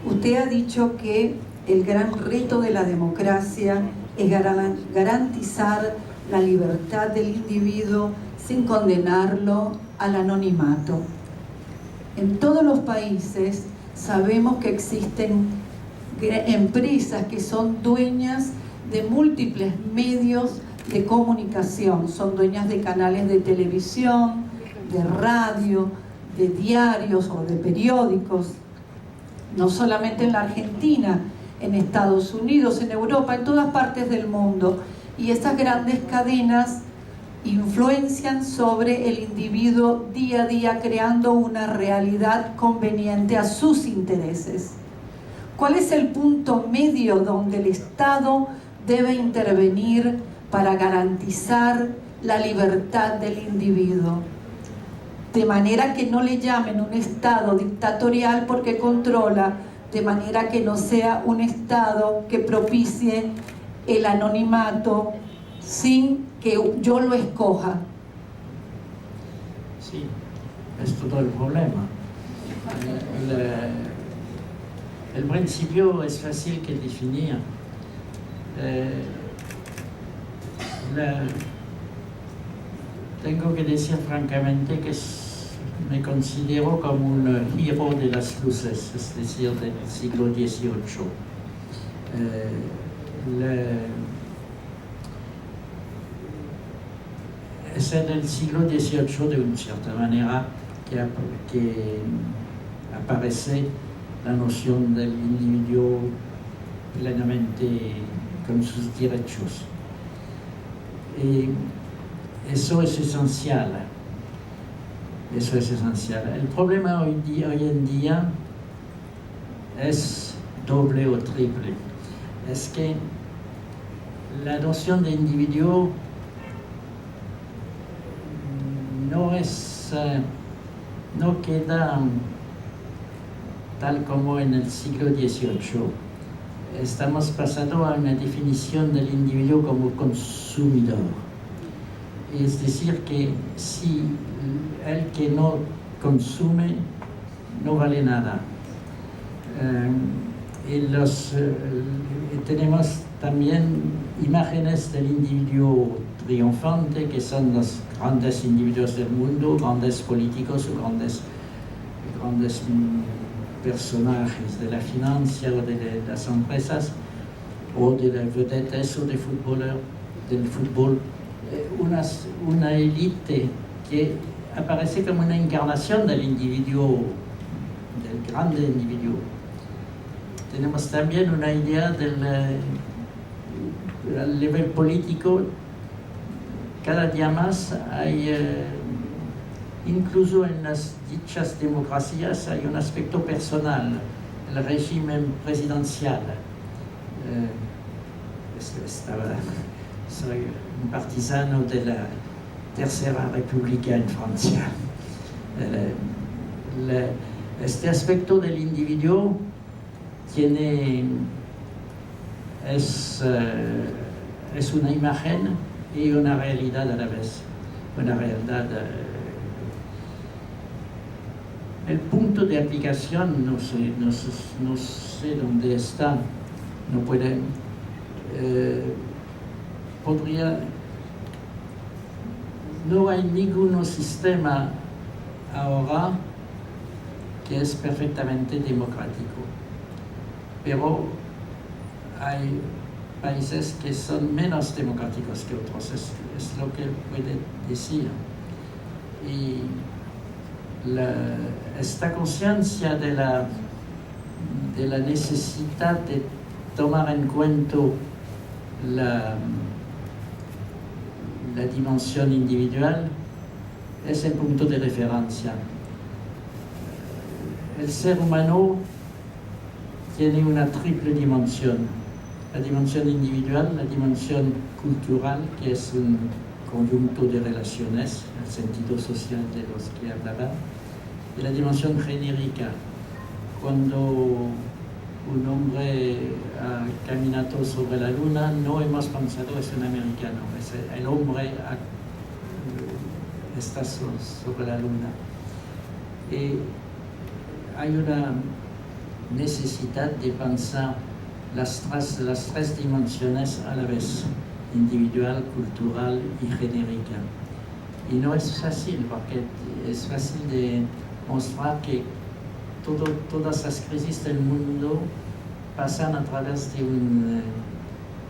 Usted ha dicho que el gran reto de la democracia es garantizar la libertad del individuo sin condenarlo al anonimato. En todos los países sabemos que existen empresas que son dueñas de múltiples medios de comunicación, son dueñas de canales de televisión, de radio, de diarios o de periódicos, no solamente en la Argentina, en Estados Unidos, en Europa, en todas partes del mundo. Y estas grandes cadenas influencian sobre el individuo día a día, creando una realidad conveniente a sus intereses. ¿Cuál es el punto medio donde el Estado debe intervenir para garantizar la libertad del individuo? De manera que no le llamen un Estado dictatorial porque controla, de manera que no sea un Estado que propicie el anonimato sin que yo lo escoja. Sí, es todo el problema. El principio es fácil que definir. Tengo que decir francamente que me considero como un hero de las luces, es decir, del siglo XVIII. Es en el siglo XVIII, de una cierta manera, que aparece la noción del individuo plenamente con sus derechos. Y eso es esencial. Eso es esencial. El problema hoy en día es doble o triple. Es que la noción de individuo no queda tal como en el siglo XVIII. Estamos pasando a una definición del individuo como consumidor. Es decir, que si el que no consume no vale nada. Tenemos también imágenes del individuo triunfante, que son los grandes individuos del mundo, grandes políticos o grandes personajes de la financia o de las empresas, o de las vedettes o del fútbol. Una élite que aparece como una encarnación del individuo, del grande individuo. Tenemos también una idea al nivel político. Cada día más hay, incluso en las dichas democracias, hay un aspecto personal, el régimen presidencial. Soy un partisano de la Tercera República en Francia. Este aspecto del individuo es una imagen y una realidad a la vez. Una realidad. El punto de aplicación no sé dónde está. No puede. No hay ningún sistema ahora que es perfectamente democrático, pero hay países que son menos democráticos que otros, es lo que puede decir. Y esta conciencia de la necesidad de tomar en cuenta la dimensión individual es el punto de referencia. El ser humano tiene una triple dimensión: la dimensión individual, la dimensión cultural, que es un conjunto de relaciones, el sentido social de los que hablaba, y la dimensión genérica. Cuando un hombre ha caminado sobre la luna, no hemos pensado es un americano, es el hombre está sobre la luna. Y hay una necesidad de pensar las tres dimensiones a la vez: individual, cultural y genérica. Y no es fácil, porque es fácil de mostrar que todas las crisis del mundo pasan a través de una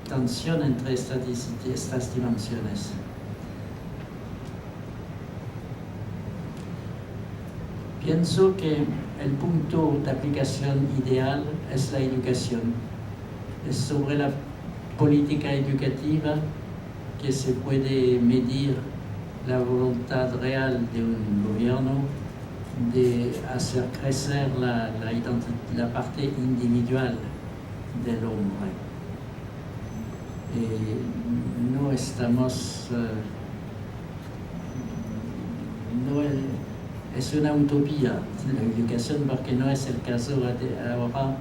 tensión entre estas dimensiones. Pienso que el punto de aplicación ideal es la educación. Es sobre la política educativa que se puede medir la voluntad real de un gobierno de hacer crecer la parte individual del hombre. No estamos... es una utopía la educación porque no es el caso ahora.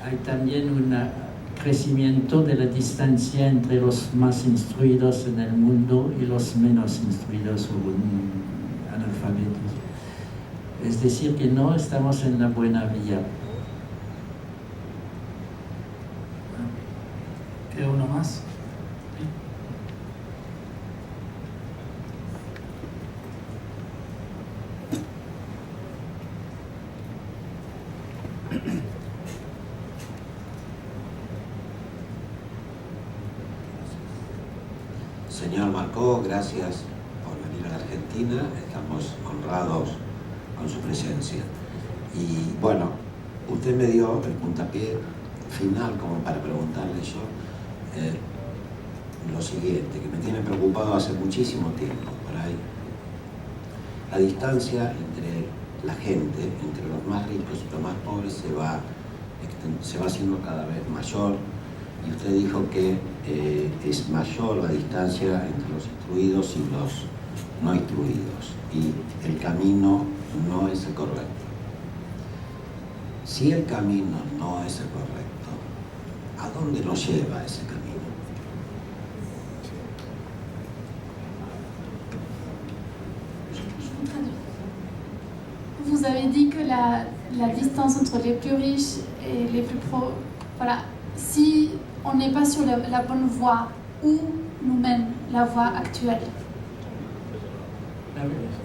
Hay también un crecimiento de la distancia entre los más instruidos en el mundo y los menos instruidos o analfabetos. Es decir, que no estamos en la buena vía. ¿Queda uno más? Señor Marcó, gracias por venir a la Argentina. Estamos honrados con su presencia. Y bueno, usted me dio el puntapié final como para preguntarle yo lo siguiente, que me tiene preocupado hace muchísimo tiempo por ahí. La distancia entre la gente, entre los más ricos y los más pobres, se va haciendo cada vez mayor. Y usted dijo que es mayor la distancia entre los instruidos y los no instruidos, y el camino no es el correcto. Si el camino no es el correcto, ¿a dónde nos lleva ese camino? Vous avez dit que la distance entre les plus riches et les plus pauvres, voilà, si on n'est pas sur la bonne voie, où nous mène la voie actuelle?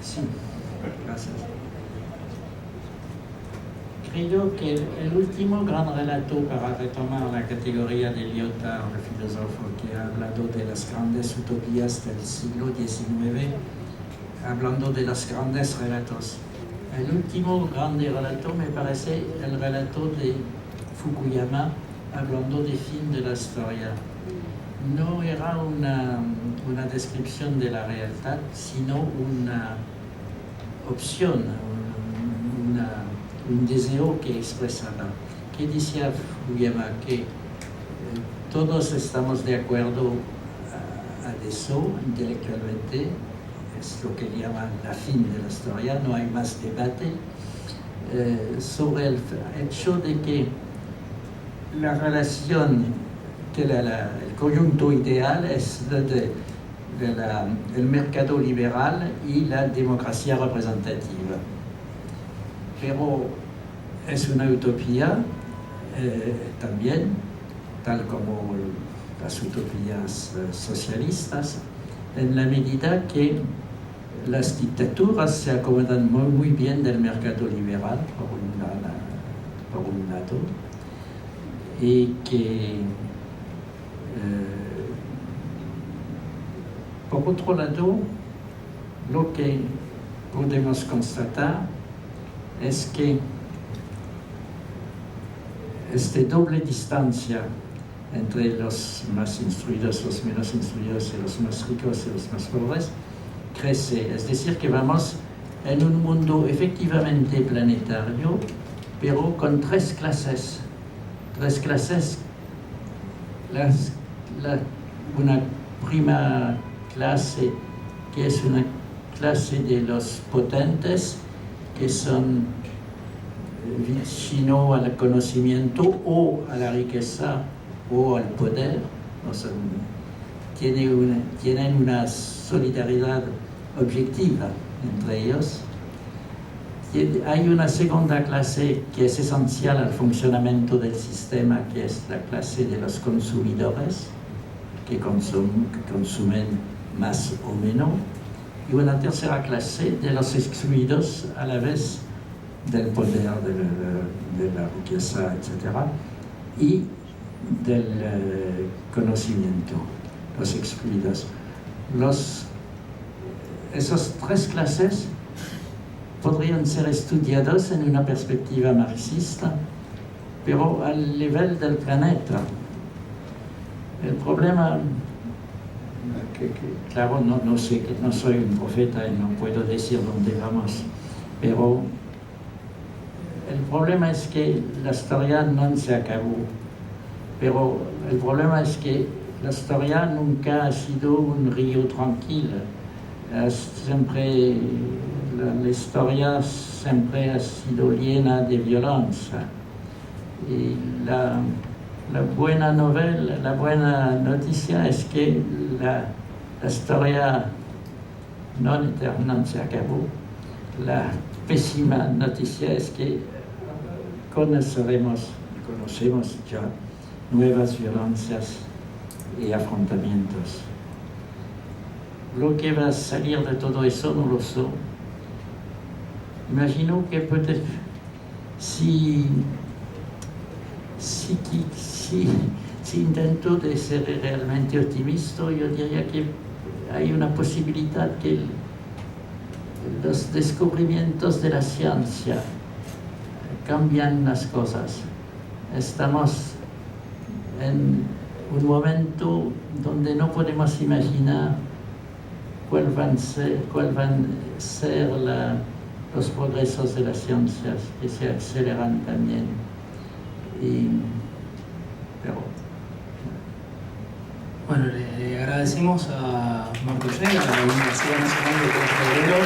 Sí, gracias. Creo que el último gran relato, para retomar la categoría de Lyotard, el filósofo que ha hablado de las grandes utopías del siglo XIX, hablando de los grandes relatos. El último grande relato me parece el relato de Fukuyama, hablando de fin de la historia. No era una descripción de la realidad, sino una opción, un deseo que expresaba. ¿Qué decía Fukuyama? Que todos estamos de acuerdo a eso intelectualmente, es lo que llaman la fin de la historia, no hay más debate sobre el hecho de que la relación, que el conjunto ideal es el mercado liberal y la democracia representativa. Pero es una utopía también, tal como las utopías socialistas, en la medida que las dictaduras se acomodan muy bien del mercado liberal, por un lado, y que por otro lado, lo que podemos constatar es que esta doble distancia entre los más instruidos, los menos instruidos, y los más ricos y los más pobres crece. Es decir, que vamos en un mundo efectivamente planetario, pero con tres clases. Una prima clase que es una clase de los potentes, que son vecinos al conocimiento o a la riqueza o al poder, o sea, tienen una solidaridad objetiva entre ellos. Hay una segunda clase que es esencial al funcionamiento del sistema, que es la clase de los consumidores, que consumen más o menos, y una tercera clase de los excluidos a la vez del poder, de la riqueza, etc., y del conocimiento. los excluidos. Esas tres clases podrían ser estudiados en una perspectiva marxista, pero al nivel del planeta. El problema, claro, no sé, que no soy un profeta y no puedo decir dónde vamos, pero el problema es que la historia no se acabó. Pero el problema es que la historia nunca ha sido un río tranquilo. Siempre, la historia siempre ha sido llena de violencia. Y la buena novela, la buena noticia es que la historia no se acabó. La pésima noticia es que conocemos ya nuevas violencias y afrontamientos. Lo que va a salir de todo eso no lo sé. Imagino que peut-être si intento de ser realmente optimista, yo diría que hay una posibilidad que los descubrimientos de la ciencia cambian las cosas. Estamos en un momento donde no podemos imaginar cuáles van a ser los progresos de las ciencias, que se aceleran también. Bueno, le agradecemos a Marco Yeg, a la Universidad Nacional de 3 de Febrero,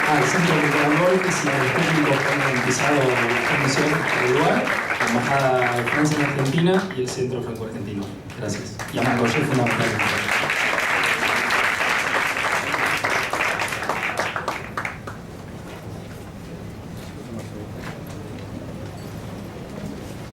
al Centro Cultural Borges y a los técnicos que han garantizado la transmisión del lugar, la Embajada de Francia en Argentina y el Centro Franco-Argentino. Gracias. Y a Marco Yeg fundamentalmente.